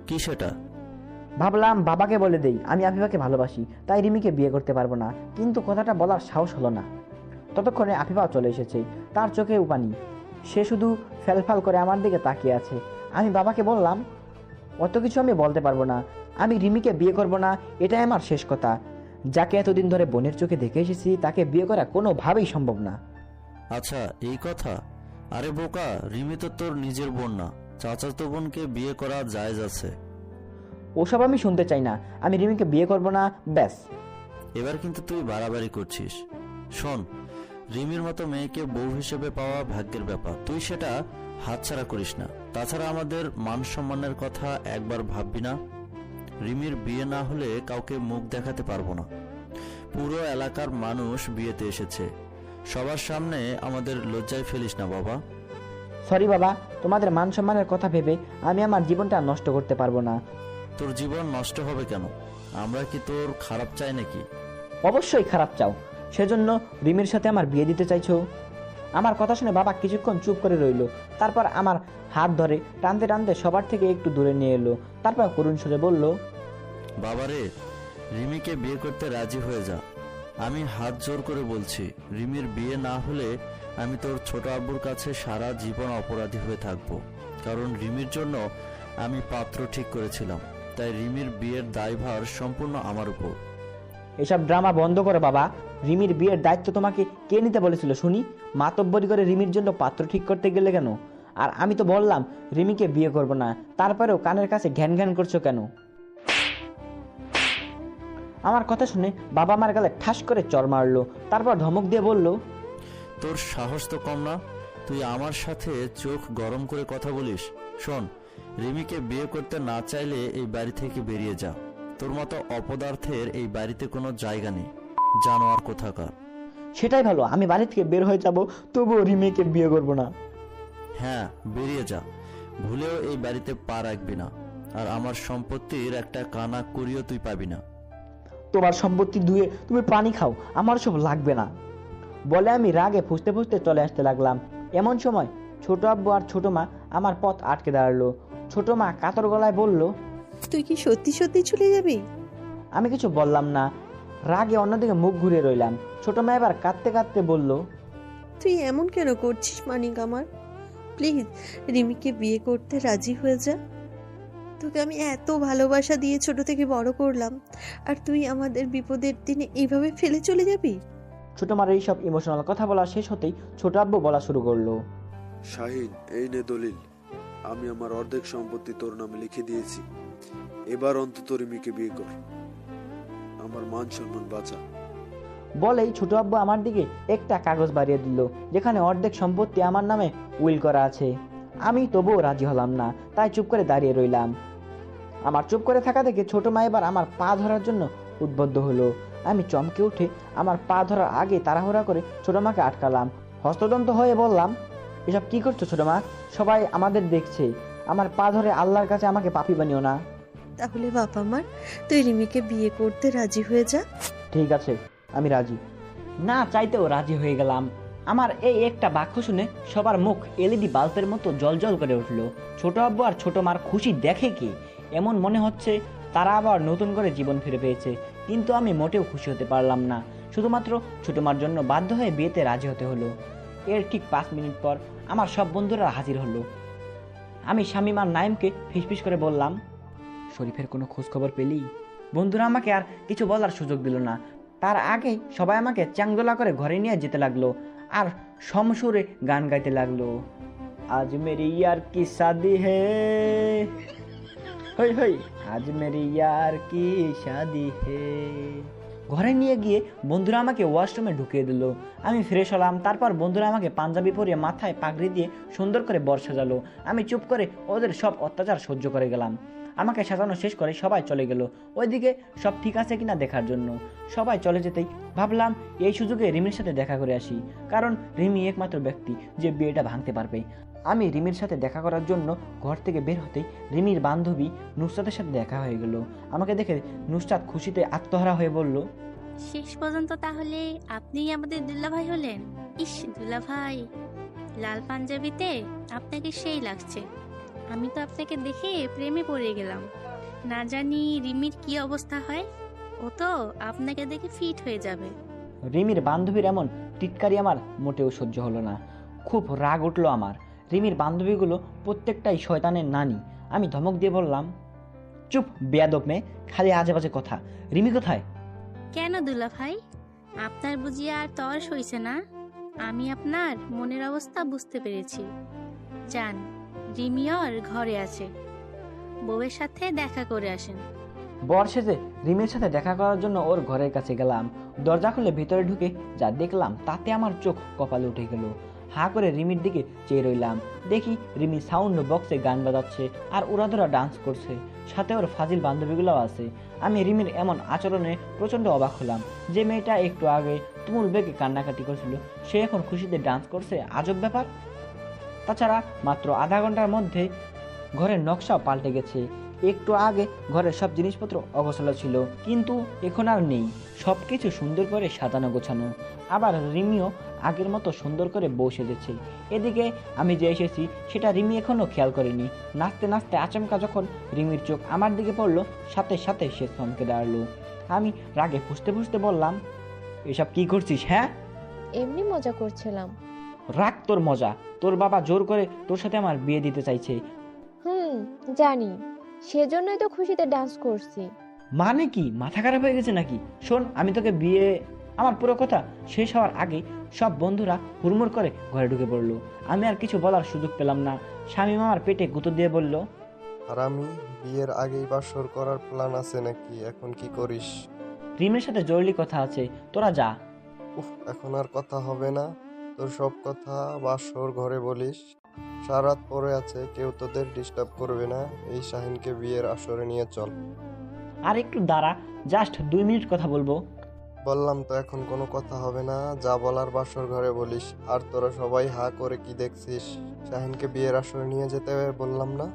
কি সেটা? ভাবলাম বাবাকে বলে দেই আমি আফিফাকে ভালোবাসি, তাই রিমিকে বিয়ে করতে পারবো না, কিন্তু কথাটা বলার সাহস হলো না। ততক্ষণে আফিফাও চলে এসেছে। তার চোখেও পানি। সে শুধু ফেলফাল করে আমার দিকে তাকিয়ে আছে। আমি বাবাকে বললাম, অত কিছু আমি বলতে পারবো না। আমি রিমিকে বিয়ে করব না, এটাই আমার শেষ কথা। যাকে এতদিন ধরে বোনের চোখে দেখে এসেছি তাকে বিয়ে করা কোনোভাবেই সম্ভব না। আচ্ছা, এই কথা? আরে বোকা, রিমি তো তোর নিজের বোন না, চাচাতো বোনকে বিয়ে করা জায়েজ আছে। ওসব আমি শুনতে চাই না। আমি রিমিকে বিয়ে করব না, ব্যাস। এবার কিন্তু তুই বাড়াবাড়ি করছিস। শোন, রিমির মতো মেয়েকে বউ হিসেবে পাওয়া ভাগ্যের ব্যাপার, তুই সেটা হাতছাড়া করিস না। তাছাড়া আমাদের মান সম্মানের কথা একবার ভাববি না? রিমির বিয়ে না হলে কাউকে মুখ দেখাতে পারবো না। পুরো এলাকার মানুষ বিয়েতে এসেছে, সবার সামনে আমাদের লজ্জায় ফেলিস না বাবা। সরি বাবা, তোমাদের মান সম্মানের কথা ভেবে আমি আমার জীবনটা নষ্ট করতে পারবো না। তোর জীবন নষ্ট হবে কেন? আমরা কি তোর খারাপ চাই নাকি? অবশ্যই খারাপ চাও, সেজন্য রিমির সাথে আমার বিয়ে দিতে চাইছো? আমার কথা শুনে বাবা কিছুক্ষণ চুপ করে রইল। তারপর আমার হাত ধরে টানতে টানতে সবার থেকে একটু দূরে নিয়ে এলো। তারপর করুণ সুরে বলল, বাবারে, রিমিকে বিয়ে করতে রাজি হয়ে যা। আমি হাত জোর করে বলছি, রিমির বিয়ে না হলে আমি তোর ছোট আব্বুর কাছে সারা জীবন অপরাধী হয়ে থাকব। কারণ রিমির জন্য আমি পাত্র ঠিক করেছিলাম, তাই রিমির বিয়ের দায়ভার সম্পূর্ণ আমার উপর। এসব ড্রামা বন্ধ করো বাবা। রিমির বিয়ের দায়িত্ব তোমাকে কে নিতে বলেছিল শুনি? মাতব্বরি করে রিমির জন্য পাত্র ঠিক করতে গেলে কেন? আর আমি তো বললাম রিমিকে বিয়ে করব না, তারপরেও কানের কাছে ঘ্যান ঘ্যান করছো কেন? আমার কথা শুনে বাবা আমার গালে ঠাস করে চর মারলো। তারপর ধমক দিয়ে বলল, তোর সাহস তো কম না, তুই আমার সাথে চোখ গরম করে কথা বলিস। শোন, রিমিকে বিয়ে করতে না চাইলে এই বাড়ি থেকে বেরিয়ে যা। তোর মতো অপদার্থের এই বাড়িতে কোনো জায়গা নেই, জানোয়ার কোথাকার। সেটাই ভালো, আমি বাড়ি থেকে বের হয়ে যাব, তবুও রিমিকে বিয়ে করব না। হ্যাঁ, বেরিয়ে যা, ভুলেও এই বাড়িতে পা রাখবি না। আর আমার সম্পত্তির একটা কানা করিও তুই পাবি না। তোমার সম্পত্তি ধুয়ে তুমি পানি খাও, আমার সব লাগবে না, বলে আমি রাগে ফুসতে ফুসতে চলে আসতে লাগলাম। এমন সময় ছোট আব্বু আর ছোট মা আমার পথ আটকে দাঁড়ালো। ছোট মা কাতর গলায় বলল, তুই কি সত্যি সত্যি চলে যাবি? আমি কিছু বললাম না, রাগে অন্যদিকে মুখ ঘুরিয়ে রইলাম। ছোট মা এবার কাঁদতে কাঁদতে বলল, তুই এমন কেন করছিস মানিক আমার? প্লিজ রিমিকে বিয়ে করতে রাজি হয়ে যা। তোকে আমি এত ভালোবাসা দিয়ে ছোট থেকে বড় করলাম, আর তুই আমাদের বিপদের দিনে এইভাবে ফেলে চলে যাবি? ছোট মার এইসব ইমোশনাল কথা বলা শেষ হতেই ছোট আব্বু বলা শুরু করলো, শাহিন, এই নে দলিল। আমি আমার অর্ধেক সম্পত্তি তোর নামে লিখে দিয়েছি। এবার অন্তত রিমিকে বিয়ে কর, আমার মান সম্মান বাঁচা। বলেই ছোট আব্বু আমার দিকে একটা কাগজ বাড়িয়ে দিল, যেখানে অর্ধেক সম্পত্তি আমার নামে উইল করা আছে। আমি তবুও রাজি হলাম না, তাই চুপ করে দাঁড়িয়ে রইলাম। আমার চুপ করে থাকা দেখে ছোট মা এবার আমার পা ধরার জন্য উদ্বুদ্ধ হলো। আমি চমকে উঠে আমার পা ধরার আগে তাড়াহুড়া করে ছোট মাকে আটকালাম। হস্তদন্ত হয়ে বললাম, এসব কি করছো ছোট মা? সবাই আমাদের দেখছে। আমার পা ধরে আল্লাহর কাছে আমাকে পাপী বানিও না। তাহলে বাবা আমার, তুই রিমিকে বিয়ে করতে রাজি হয়ে যা। ঠিক আছে, আমি রাজি। না চাইতেও রাজি হয়ে গেলাম। আমার এই একটা বাক্য শুনে সবার মুখ এলইডি বাল্বের মতো জলজল করে উঠল। ছোট আব্বু আর ছোট মার খুশি দেখে কি এমন মনে হচ্ছে তারা আবার নতুন করে জীবন ফিরে পেয়েছে। কিন্তু আমি মোটেও খুশি হতে পারলাম না। শুধুমাত্র ছোট মার জন্য বাধ্য হয়ে বিয়েতে রাজি হতে হলো। এর ঠিক 5 মিনিট পর আমার সব বন্ধুরা হাজির হলো। আমি শামীম আর নাইমকে ফিসফিস করে বললাম, শরীফের কোনো খোঁজ খবর পেলি? বন্ধুরা আমাকে আর কিছু বলার সুযোগ দিল না। তার আগেই সবাই আমাকে চ্যাংদোলা করে ঘরে নিয়ে যেতে লাগলো আর সমসুরে গান গাইতে লাগলো, আজ মেরি ইয়ার কি শাদি হে, হই হই আজ মেরি ইয়ার কি শাদি হে। ঘরে নিয়ে গিয়ে বন্ধুরা আমাকে ওয়াশরুমে ঢুকিয়ে দিল। আমি ফ্রেশ হলাম। তারপর বন্ধুরা আমাকে পাঞ্জাবি পরিয়ে মাথায় পাগড়ি দিয়ে সুন্দর করে বর সাজালো। আমি চুপ করে ওদের সব অত্যাচার সহ্য করে গেলাম। আমাকে সাজানো শেষ করে সবাই চলে গেল ওইদিকে সব ঠিক আছে কিনা দেখার জন্য। সবাই চলে যেতেই ভাবলাম এই সুযোগে রিমির সাথে দেখা করে আসি, কারণ রিমি একমাত্র ব্যক্তি যে বিয়েটা ভাঙতে পারবে। আমি রিমির সাথে দেখা করার জন্য ঘর থেকে বের হতেই রিমির বান্ধবী নুসরাতের সাথে দেখা হয়ে গেল। আমাকে দেখে নুসরাত খুশিতে আত্মহারা হয়ে বলল, শেষ পর্যন্ত তাহলে আপনিই আমাদের দুলাভাই হলেন। ইস দুলাভাই, লাল পাঞ্জাবিতে আপনাকে সেই লাগছে। আমি তো আপনাকে দেখে প্রেমে পড়ে গেলাম। না জানি রিমির কি অবস্থা হয়, ও তো আপনাকে দেখে ফিট হয়ে যাবে। রিমির বান্ধবীর এমন টিটকারি আমার মোটেও সহ্য হলো না। খুব রাগ উঠলো আমার। রিমির বান্ধবীগুলো প্রত্যেকটাই শয়তানের নানি। আমি ধমক দিয়ে বললাম, চুপ বেয়াদব মেয়ে, খালি আজে বাজে কথা। রিমি কোথায়? কেন দুলাভাই, আপনার বুঝি আর তর সইছে না? আমি আপনার মনের অবস্থা বুঝতে পেরেছি। যান, রিমিওর ঘরে আছে, বউয়ের সাথে দেখা করে আসেন। বর সেজে রিমির সাথে দেখা করার জন্য ওর ঘরের কাছে গেলাম। দরজা খুলে ভিতরে ঢুকে যা দেখলাম তাতে আমার চোখ কপালে উঠে গেল। হা করে রিমির দিকে চেয়ে রইলাম। দেখি রিমি সাউন্ড বক্সে গান বাজাচ্ছে আর উড়াধুরা ডান্স করছে, সাথে ওর ফাজিল বান্ধবীগুলোও আছে। আমি রিমির এমন আচরণে প্রচণ্ড অবাক হলাম। যে মেয়েটা একটু আগে তুমুল বেগে কান্নাকাটি করছিল সে এখন খুশিতে ডান্স করছে, আজব ব্যাপার। তাছাড়া মাত্র আধা ঘন্টার মধ্যে ঘরের নকশাও পাল্টে গেছে। একটু আগে ঘরের সব জিনিসপত্র অগোছালো ছিল, কিন্তু এখন আর নেই। সব কিছু সুন্দর করে সাজানো গোছানো। আবার রিমিও আগের মতো সুন্দর করে বউ সেজেছে। এদিকে আমি যে এসেছি সেটা রিমি এখনো খেয়াল করেনি। নাচতে নাচতে আচমকা যখন রিমির চোখ আমার দিকে পড়লো, সাথে সাথে সে থমকে দাঁড়ালো। আমি রাগে ফুঁসতে ফুঁসতে বললাম, এসব কি করছিস? হ্যাঁ, এমনি মজা করছিলাম। রাখ তোর মজা। তোর বাবা জোর করে তোর সাথে আমার বিয়ে দিতে চাইছে। জানি, সেজন্যই তো খুশিতে ডান্স করছি। মানে কি, মাথা খারাপ হয়ে গেছে নাকি? শোন, আমি তোকে বিয়ে। আমার পুরো কথা শেষ হওয়ার আগে সব বন্ধুরা হুড়মুড় করে ঘরে ঢুকে পড়লো। আমি আর কিছু বলার সুযোগ পেলাম না। শামীম আমার পেটে গুঁতো দিয়ে বলল, আর আমি বিয়ের আগেই বাসর করার প্ল্যান আছে নাকি? এখন কি করিস? রিমের সাথে জরুরি কথা আছে, তোরা যা। এখন আর কথা হবে না। তোর সব কথা বাসর ঘরে বলিস। সারাত পরে আছে, কেউ তোদের ডিস্টার্ব করবে না। এই শাহিনকে বিয়ের আসরে নিয়ে চল। আর একটু দাঁড়া, জাস্ট 2 মিনিট কথা বলবো। বললাম তো এখন কোনো কথা হবে না, যা বলার বাসর ঘরে বলিস। আর তোরা সবাই হা করে কি দেখছিস? শাহিনকে বিয়ের আসরে নিয়ে যেতে বললাম না?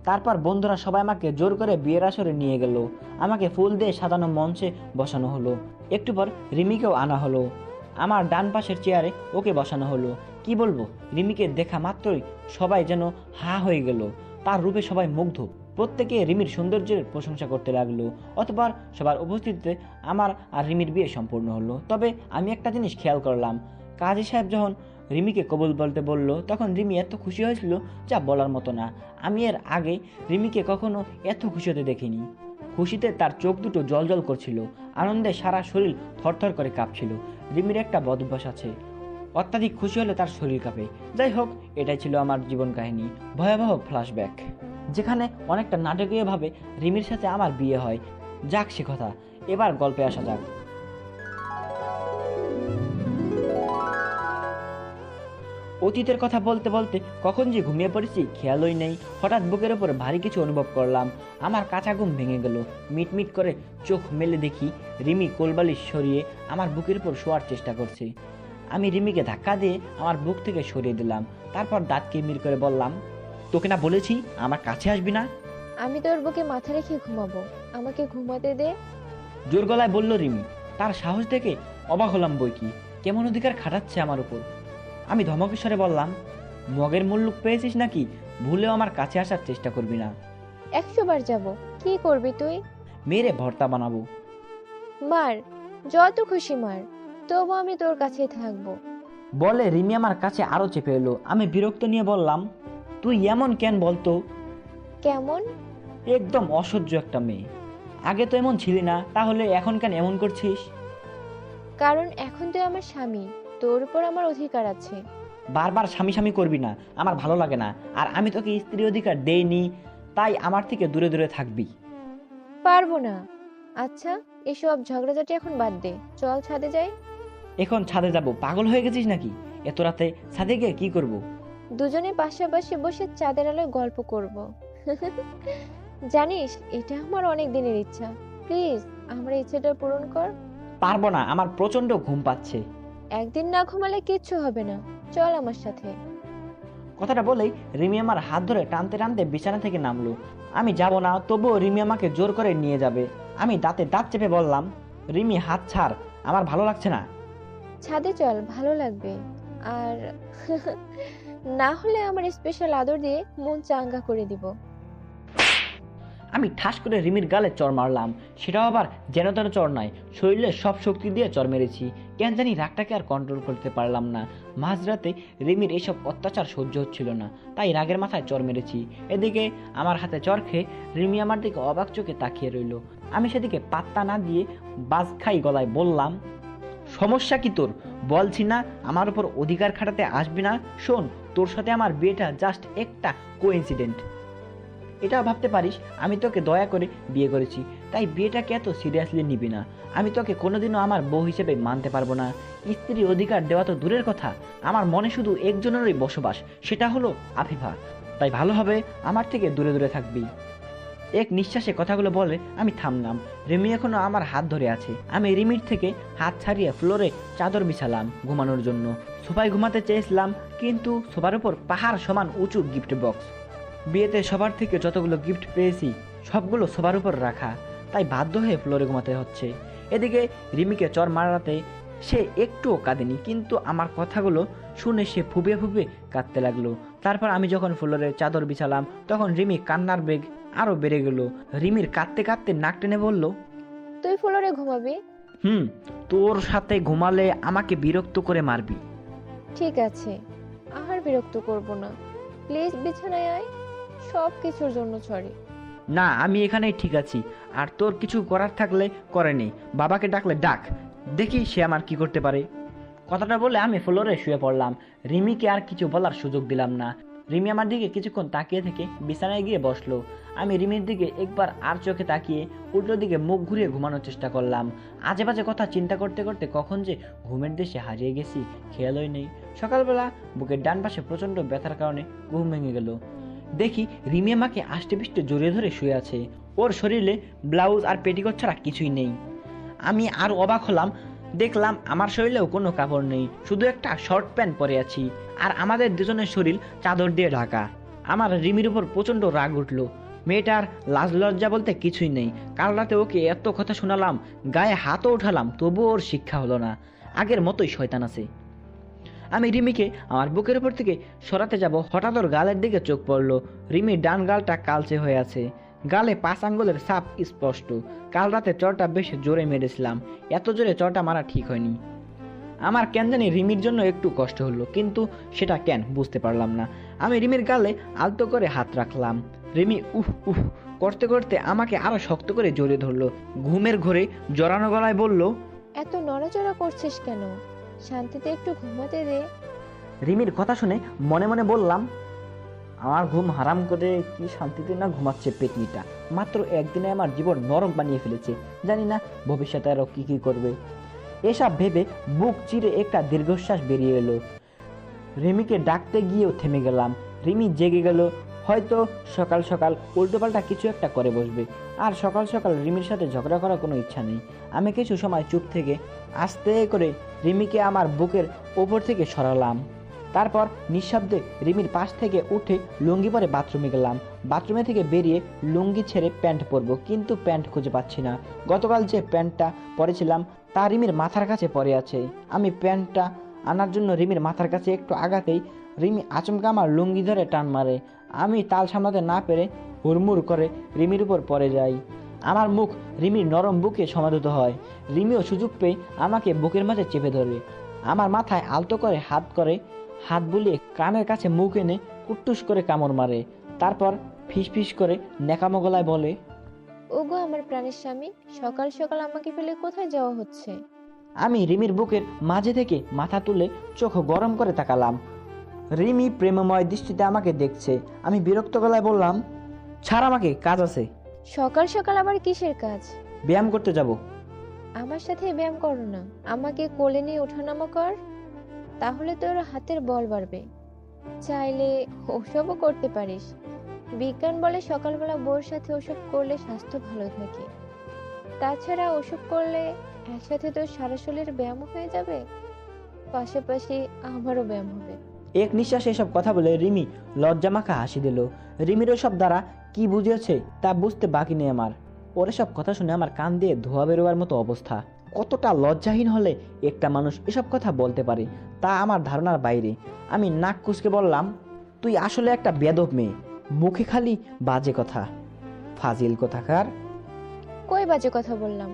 তারপর বন্ধুরা সবাই আমাকে জোর করে বিয়ের আসরে নিয়ে গেল। আমাকে ফুল দিয়ে সাজানো মঞ্চে বসানো হলো। একটু পর রিমিকেও আনা হলো। আমার ডান পাশের চেয়ারে ওকে বসানো হলো। কি বলবো, রিমিকে দেখা মাত্রই সবাই যেন হা হয়ে গেল। তার রূপে সবাই মুগ্ধ। প্রত্যেকে রিমির সৌন্দর্যের প্রশংসা করতে লাগলো। অতঃপর সবার উপস্থিতিতে আমার আর রিমির বিয়ে সম্পূর্ণ হলো। তবে আমি একটা জিনিস খেয়াল করলাম, কাজী সাহেব যখন রিমিকে কবুল বলতে বলল তখন রিমি এত খুশি হয়েছিল যা বলার মতো না। আমি এর আগে রিমিকে কখনো এত খুশি হতে দেখিনি। খুশিতে তার চোখ দুটো জলজল করছিল, আনন্দে সারা শরীর থরথর করে কাঁপছিল। রিমির একটা বদ অভ্যাস আছে, অত্যাধিক খুশি হলে তার শরীর কাঁপে। যাই হোক, এটাই ছিল আমার জীবন কাহিনী, ভয়াবহ ফ্ল্যাশব্যাক, যেখানে অনেকটা নাটকীয়ভাবে রিমির সাথে আমার বিয়ে হয়। যাক সে কথা, এবার গল্পে আসা যাক। অতীতের কথা বলতে বলতে কখন যে ঘুমিয়ে পড়েছি খেয়ালই নেই। হঠাৎ বুকের ওপর ভারী কিছু অনুভব করলাম। আমার কাঁচা ঘুম ভেঙে গেল। মিটমিট করে চোখ মেলে দেখি রিমি কোলবালিশ সরিয়ে আমার বুকের উপর শোয়ার চেষ্টা করছে। আমি রিমিকে ধাক্কা দিয়ে আমার বুক থেকে সরিয়ে দিলাম। তারপর দাঁত কিরমির করে বললাম, তোকে না বলেছি আমার কাছে আসবি না? আমি তোর বুকে মাথা রেখে ঘুমাবো, আমাকে ঘুমাতে দে। জোর গলায় বলল রিমি। তার সাহস দেখে অবাক হলাম বই কি, কেমন অধিকার খাটাচ্ছে আমার উপর। আমি ধমকেশ্বরে বললাম, মগের মুল্লুক পেয়েছিস নাকি? ভুলেও আমার কাছে আসার চেষ্টা করবি না। 100 বার যাব, কি করবি তুই? মেরে ভর্তা বানাবো। মার, যত খুশি মার, তবু আমি তোর কাছেই থাকবো। বলে রিমি আমার কাছে আরো চেপে এলো। আমি বিরক্ত নিয়ে বললাম, তুই এমন কেন বলতো? কেমন? একদম অসহ্য একটা মেয়ে। আগে তো এমন ছিলি না, তাহলে এখন কেন এমন করছিস? কারণ এখন তুই আমার স্বামী, তোর উপর আমার অধিকার আছে। বারবার স্বামী স্বামী করবি না, আমার ভালো লাগে না। আর আমি তোকে স্ত্রী অধিকার দেইনি, তাই আমার থেকে দূরে দূরে থাকবি। পারবো না। আচ্ছা, এসব ঝগড়াঝাটি এখন বাদ দে, চল ছাদে যাই। এখন ছাদে যাব? পাগল হয়ে গেছিস নাকি? এত রাতে ছাদে গিয়ে কি করব? দুজনে পাশাপাশি বসে চাঁদের আলোয় গল্প করব। জানিস, এটা আমার অনেক দিনের ইচ্ছা। প্লিজ আমার ইচ্ছাটা পূরণ কর। পারবো না, আমার প্রচন্ড ঘুম পাচ্ছে। একদিন না ঘুমালে কিচ্ছু হবে না, চল আমার সাথে। কথাটা বলেই রিমি আমার হাত ধরে টানতে টানতে বিছানা থেকে নামলো। আমি যাব না, তবুও রিমি আমাকে জোর করে নিয়ে যাবে। আমি দাঁতে দাঁত চেপে বললাম, রিমি হাত ছাড়, আমার ভালো লাগছে না। ছাদে চল, ভালো লাগবে। আর না হলে আমার স্পেশাল আদর দিয়ে মন চাঙ্গা করে দিব। আমি ঠাস করে রিমির গালে চড় মারলাম। সেটাও আবার যেন তেন চড় নয়, শরীরের সব শক্তি দিয়ে চড় মেরেছি। কেন জানি রাগটাকে আর কন্ট্রোল করতে পারলাম না। মাঝরাতে রিমির এসব অত্যাচার সহ্য হচ্ছিল না, তাই রাগের মাথায় চড় মেরেছি। এদিকে আমার হাতে চড় খেয়ে রিমি আমার দিকে অবাক চোখে তাকিয়ে রইল। আমি সেদিকে পাত্তা না দিয়ে বাজখাই গলায় বললাম, সমস্যা কি তোর? বলছি না আমার উপর অধিকার খাটাতে আসবি না। শোন, তোর সাথে আমার বিয়েটা জাস্ট একটা কোইন্সিডেন্ট। এটাও ভাবতে পারিস আমি তোকে দয়া করে বিয়ে করেছি, তাই বিয়েটাকে এত সিরিয়াসলি নিবি না। আমি তোকে কোনোদিনও আমার বউ হিসেবে মানতে পারবো না। স্ত্রীর অধিকার দেওয়া তো দূরের কথা, আমার মনে শুধু একজনেরই বসবাস, সেটা হলো আফিফা। তাই ভালো হবে আমার থেকে দূরে দূরে থাকবি। এক নিঃশ্বাসে কথাগুলো বলে আমি থামলাম। রিমি এখনো আমার হাত ধরে আছে। আমি রিমির থেকে হাত ছাড়িয়ে ফ্লোরে চাদর বিছালাম ঘুমানোর জন্য। সোফায় ঘুমাতে চেয়েছিলাম, কিন্তু সোফার উপর পাহাড় সমান উঁচু গিফট বক্স। বিয়েতে সবার থেকে যতগুলো গিফট পেয়েছি সবগুলো সোফার উপর রাখা, তাই বাধ্য হয়ে ফ্লোরে ঘুমাতে হচ্ছে। এদিকে রিমিকে চর মারাতে সে একটুও কাঁদেনি, কিন্তু আমার কথাগুলো শুনে সে ফুপিয়ে ফুপিয়ে কাঁদতে লাগলো। তারপর আমি যখন ফ্লোরে চাদর বিছালাম তখন রিমি কান্নার বেগ আরো বেড়ে গেল। রিমির কাঁদতে কাঁদতে নাক টেনে বলল, তুই ফ্লোরে ঘুমাবি? তোর সাথে ঘুমালে আমাকে বিরক্ত করে মারবি। ঠিক আছে, আর বিরক্ত করব না। প্লিজ বিছানায় আয়, সব কিছুর জন্য সরি। না, আমি এখানেই ঠিক আছি। আর তোর কিছু করার থাকলে করে নে, বাবাকে ডাকলে ডাক, দেখি সে আমার কি করতে পারে। কথাটা বলে আমি ফ্লোরে শুয়ে পড়লাম। রিমিকে আর কিছু বলার সুযোগ দিলাম না। রিমি আমার দিকে কিছুক্ষণ তাকিয়ে থেকে বিছানায় গিয়ে বসলো। আমি রিমির দিকে একবার আর চোখে তাকিয়ে উল্টো দিকে মুখ ঘুরিয়ে ঘুমানোর চেষ্টা করলাম। আজে বাজে কথা চিন্তা করতে করতে কখন যে ঘুমের দেশে হারিয়ে গেছি খেয়ালই নেই। সকালবেলা বুকের ডান পাশে প্রচণ্ড ব্যথার কারণে ঘুম ভেঙে গেল। দেখি রিমি আমাকে আষ্টে পিষ্টে জড়িয়ে ধরে শুয়ে আছে। ওর শরীরে ব্লাউজ আর পেটিকোট ছাড়া কিছুই নেই। আমি আর অবাক হলাম, দেখলাম আমার শরীরেও কোনো কাপড় নেই, শুধু একটা শর্ট প্যান্ট পরে আছি। আর আমাদের দুজনের শরীর চাদর দিয়ে ঢাকা। আমার রিমির উপর প্রচণ্ড রাগ উঠল। মেয়েটার লাজ লজ্জা বলতে কিছুই নেই। কাল রাতে ওকে এত কথা শোনালাম, গায়ে হাতও উঠালাম, তবুও ওর শিক্ষা হলো না। আগের মতোই শয়তান আছে। আমি রিমিকে আমার বুকের উপর থেকে সরাতে যাব, হঠাৎ ওর গালের দিকে চোখ পড়লো। রিমির ডান গালটা কালচে হয়ে আছে, গালে 5 আঙ্গুলের ছাপ স্পষ্ট। কাল রাতে চরটা বেশ জোরে মেরেছিলাম, এত জোরে চরটা মারা ঠিক হয়নি। আমার কেন জানি রিমির জন্য একটু কষ্ট হলো, কিন্তু সেটা কেন বুঝতে পারলাম না। আমি রিমির গালে আলতো করে হাত রাখলাম। রিমি উহ উহ করতে করতে আমাকে আরো শক্ত করে জড়িয়ে ধরলো। ঘুমের ঘোরে জড়ানো গলায় বলল, এত নড়াচড়া করছিস কেন? শান্তিতে একটু ঘুমাতে দে। রিমির কথা শুনে মনে মনে বললাম, আমার ঘুম হারাম করে কি শান্তিতে না ঘুমাচ্ছে পেতনিটা। মাত্র একদিনে আমার জীবন নরক বানিয়ে ফেলেছে, জানি না ভবিষ্যতে আরো কি কি করবে। এসব ভেবে বুক চিরে একটা দীর্ঘশ্বাস বেরিয়ে এলো। রিমিকে ডাকতে গিয়েও থেমে গেলাম। রিমি জেগে গেল, হয়তো সকাল সকাল উল্টোপাল্টা কিছু একটা করে বসবে। আর সকাল সকাল রিমির সাথে ঝগড়া করার কোনো ইচ্ছা নেই। আমি কিছু সময় চুপ থেকে আস্তে করে রিমিকে আমার বুকের ওপর থেকে সরালাম। তারপর নিঃশব্দে রিমির পাশ থেকে উঠে লুঙ্গি পরে বাথরুমে গেলাম। বাথরুমে থেকে বেরিয়ে লুঙ্গি ছেড়ে প্যান্ট পরবো, কিন্তু প্যান্ট খুঁজে পাচ্ছি না। গতকাল যে প্যান্টটা পরেছিলাম তা রিমির মাথার কাছে পড়ে আছে। আমি প্যান্টটা আনার জন্য রিমির মাথার কাছে একটু আগাতেই রিমি আচমকা আমার লুঙ্গি ধরে টান মারে। আমি তাল সামলাতে না পেরে হুড়মুড় করে রিমির উপর পড়ে যাই। আমার মুখ রিমির নরম বুকে সমাধিত হয়। রিমিও সুযোগ পেয়ে আমাকে বুকের মাঝে চেপে ধরে আমার মাথায় আলতো করে হাত বুলিয়ে কানের কাছে মুখ এনে কুট্টুস করে কামড় মারে। তারপর ফিসফিস করে নেকামো গলায় বলে, ওগো আমার প্রাণের স্বামী, সকাল সকাল আমাকে ফেলে কোথায় যাওয়া হচ্ছে? আমি রিমির বুকের মাঝে থেকে মাথা তুলে চোখ গরম করে তাকালাম। রিমি প্রেমময় দৃষ্টিতে আমাকে দেখছে। আমি বিরক্ত গলায় বললাম, ছাড় আমাকে, কাজ আছে। সকাল সকাল আবার কিসের কাজ? ব্যায়াম করতে যাব। আমার সাথে ব্যায়াম করো না, আমাকে কোলে নিয়ে ওঠানামা কর, তাহলে তোর হাতের বল বাড়বে। চাইলে ওসবও করতে পারিস। বিজ্ঞান বলে সকালবেলা বউর সাথে ওসব করলে স্বাস্থ্য ভালো থাকে। তাছাড়া ওসব করলে একসাথে তোর সারা শরীরের ব্যায়াম হয়ে যাবে, পাশাপাশি আমারও ব্যায়াম হবে। এক নিঃশ্বাসে এসব কথা বলে রিমি লজ্জামাখা হাসি দিল। রিমির ওসব দ্বারা কি বুঝিয়েছে তা বুঝতে বাকি নেই আমার। ওর সব কথা শুনে আমার কান দিয়ে ধোয়া বেরোবার মতো অবস্থা। কতটা লজ্জাহীন হলে একটা মানুষ এসব কথা বলতে পারে তা আমার ধারণার বাইরে। আমি নাক কুচকে বললাম, তুই আসলে একটা বেয়াদব মেয়ে, মুখে খালি বাজে কথা, ফাজিল কোথাকার। কই বাজে কথা বললাম?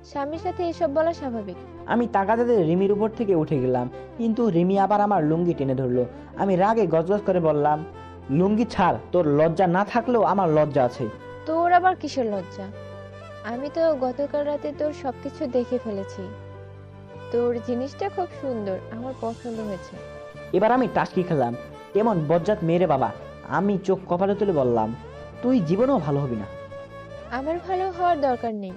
স্বামীর সাথে এসব বলা স্বাভাবিক। আমি তাকাতে রিমির উপর থেকে উঠে গেলাম, কিন্তু রিমি আবার আমার লুঙ্গি টেনে ধরলো। আমি রাগে গজগজ করে বললাম, লুঙ্গি ছাড়, তোর লজ্জা না থাকলেও আমার লজ্জা আছে। তোর আবার কিসের লজ্জা? আমি তো গতকাল রাতে তোর সবকিছু দেখে ফেলেছি। তোর জিনিসটা খুব সুন্দর, আমার পছন্দ হয়েছে। এবার আমি টাসকি খেলাম, এমন বজ্জাত মেয়েরে বাবা। আমি চোখ কপালে তুলে বললাম, তুই জীবনেও ভালো হবি না। আমার ভালো হওয়ার দরকার নেই।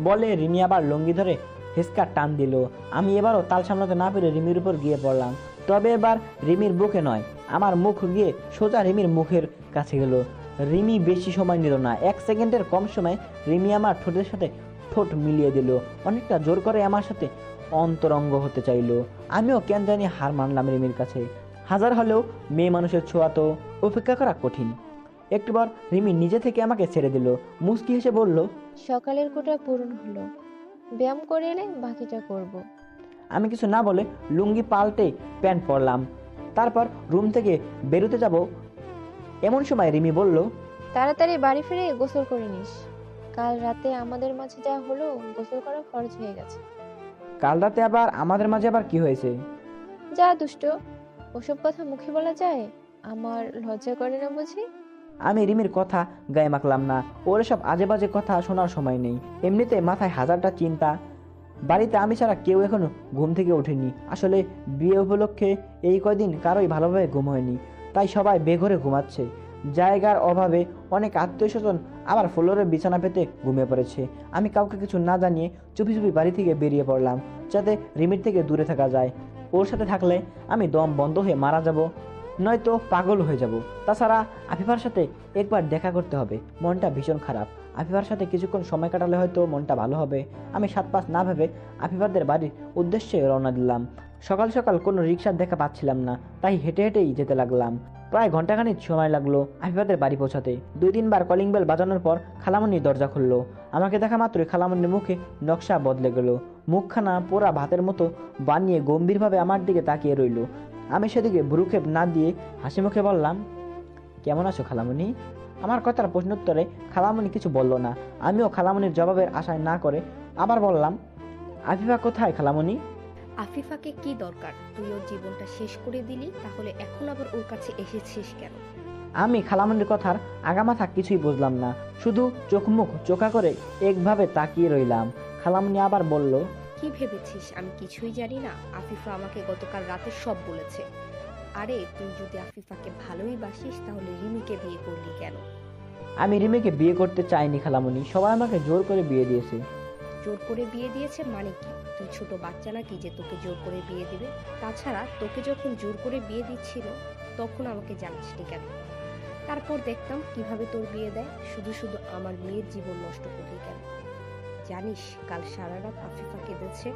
বলে রিমি আবার লুঙ্গি ধরে হেসকা টান দিল। আমি এবারও তাল সামলাতে না পেরে রিমির উপর গিয়ে পড়লাম। তবে এবার রিমির বুকে নয়, আমার মুখ গিয়ে সোজা রিমির মুখের কাছে গেল। রিমি বেশি সময় নিল না, 1 সেকেন্ডের কম সময় রিমি আমার ঠোঁটের সাথে ঠোঁট মিলিয়ে দিল। অনেকটা জোর করে আমার সাথে অন্তরঙ্গ হতে চাইলো। আমিও কেন জানি হার মানলাম রিমির কাছে। হাজার হলেও মেয়ে মানুষের ছোঁয়া তো উপেক্ষা করা কঠিন। একটুবার রিমি নিজে থেকে আমাকে ছেড়ে দিল। মুচকি হেসে বলল, সকালের কোটা পূরণ হলো, ব্যায়াম করে এলে বাকিটা করব। আমি কিছু না বলে লুঙ্গি পাল্টে প্যান্ট পরলাম। তারপর রুম থেকে বেরোতে যাব, এমন সময় রিমি বলল, তাড়াতাড়ি বাড়ি ফিরে গোসল করে নিস। কাল রাতে আমাদের মাঝে যা হলো, গোসল করা ফরজ হয়ে গেছে। কাল রাতে আবার আমাদের মাঝে আবার কি হয়েছে? যা দুষ্ট, ওসব কথা মুখে বলা যায়? আমার লজ্জা করে না বুঝি? আমি রিমির কথা গায়ে মাখলাম না। ওর সব আজে বাজে কথা শোনার সময় নেই। এমনিতে মাথায় হাজারটা চিন্তা। বাড়িতে আমি ছাড়া কেউ এখনো ঘুম থেকে ওঠেনি। আসলে বিয়ে উপলক্ষে এই কয়দিন কারোই ভালোভাবে ঘুম হয়নি, তাই সবাই বেঘরে ঘুমাচ্ছে। জায়গার অভাবে অনেক আত্মীয় স্বজন আবার ফ্লোরে বিছানা পেতে ঘুমিয়ে পড়েছে। আমি কাউকে কিছু না জানিয়ে চুপি চুপি বাড়ি থেকে বেরিয়ে পড়লাম, যাতে রিমির থেকে দূরে থাকা যায়। ওর সাথে থাকলে আমি দম বন্ধ হয়ে মারা যাব, নয়তো পাগল হয়ে যাব। তাছাড়া আফিফার সাথে একবার দেখা করতে হবে। মনটা ভীষণ খারাপ। আফিফার সাথে কিছুক্ষণ সময় কাটালে হয়তো মনটা ভালো হবে। আমি 7-5 না ভেবে আফিফাদের বাড়ির উদ্দেশ্যে রওনা দিলাম। সকাল সকাল কোনো রিক্সার দেখা পাচ্ছিলাম না, তাই হেঁটে হেঁটেই যেতে লাগলাম। প্রায় ঘন্টাখানিক সময় লাগলো আফিফাদের বাড়ি পৌঁছাতে। 2-3 বার কলিং বেল বাজানোর পর খালামণি দরজা খুললো। আমাকে দেখা মাত্রই খালামণির মুখে নকশা বদলে গেল। মুখখানা পোড়া ভাতের মতো বানিয়ে গম্ভীরভাবে আমার দিকে তাকিয়ে রইল। আমি সেদিকে ভ্রুক্ষেপ না দিয়ে হাসি মুখে বললাম, কেমন আছো খালামণি? আমার কথার প্রশ্নোত্তরে খালামণি কিছু বলল না। আমিও খালামণির জবাবের আশায় না করে আবার বললাম, আফিফা কোথায় খালামণি? আফিফাকে কি দরকার? তুই ওর জীবনটা শেষ করে দিলি, তাহলে এখন আবার ওর কাছে এসেছিস কেন? আমি খালামণির কথার আগামাথা কিছুই বুঝলাম না, শুধু চোখ মুখ চোখা করে একভাবে তাকিয়ে রইলাম। খালামণি আবার বলল, কি ভেবেছিস আমি কিছুই জানি না? আফিফা আমাকে গতকাল রাতে সব বলেছে। আরে তুই যদি আফিফাকে ভালোই বাসিস তাহলে রিমিকে বিয়ে করলি কেন? আমি রিমিকে বিয়ে করতে চাইনি খালামণি, সবাই আমাকে জোর করে বিয়ে দিয়েছে। জোর করে বিয়ে দিয়েছে মানে কি? তুই ছোট বাচ্চা নাকি যে তোকে জোর করে বিয়ে দিবে? তাছাড়া তোকে যখন জোর করে বিয়ে দিচ্ছিল তখন আমাকে জানাসনি কেন? তারপর দেখতাম কিভাবে তোর বিয়ে দেয়, শুধু শুধু আমার মেয়ের জীবন নষ্ট করলি কেন? জানিস কাল সারা রাত আফিফা কেঁদেছে,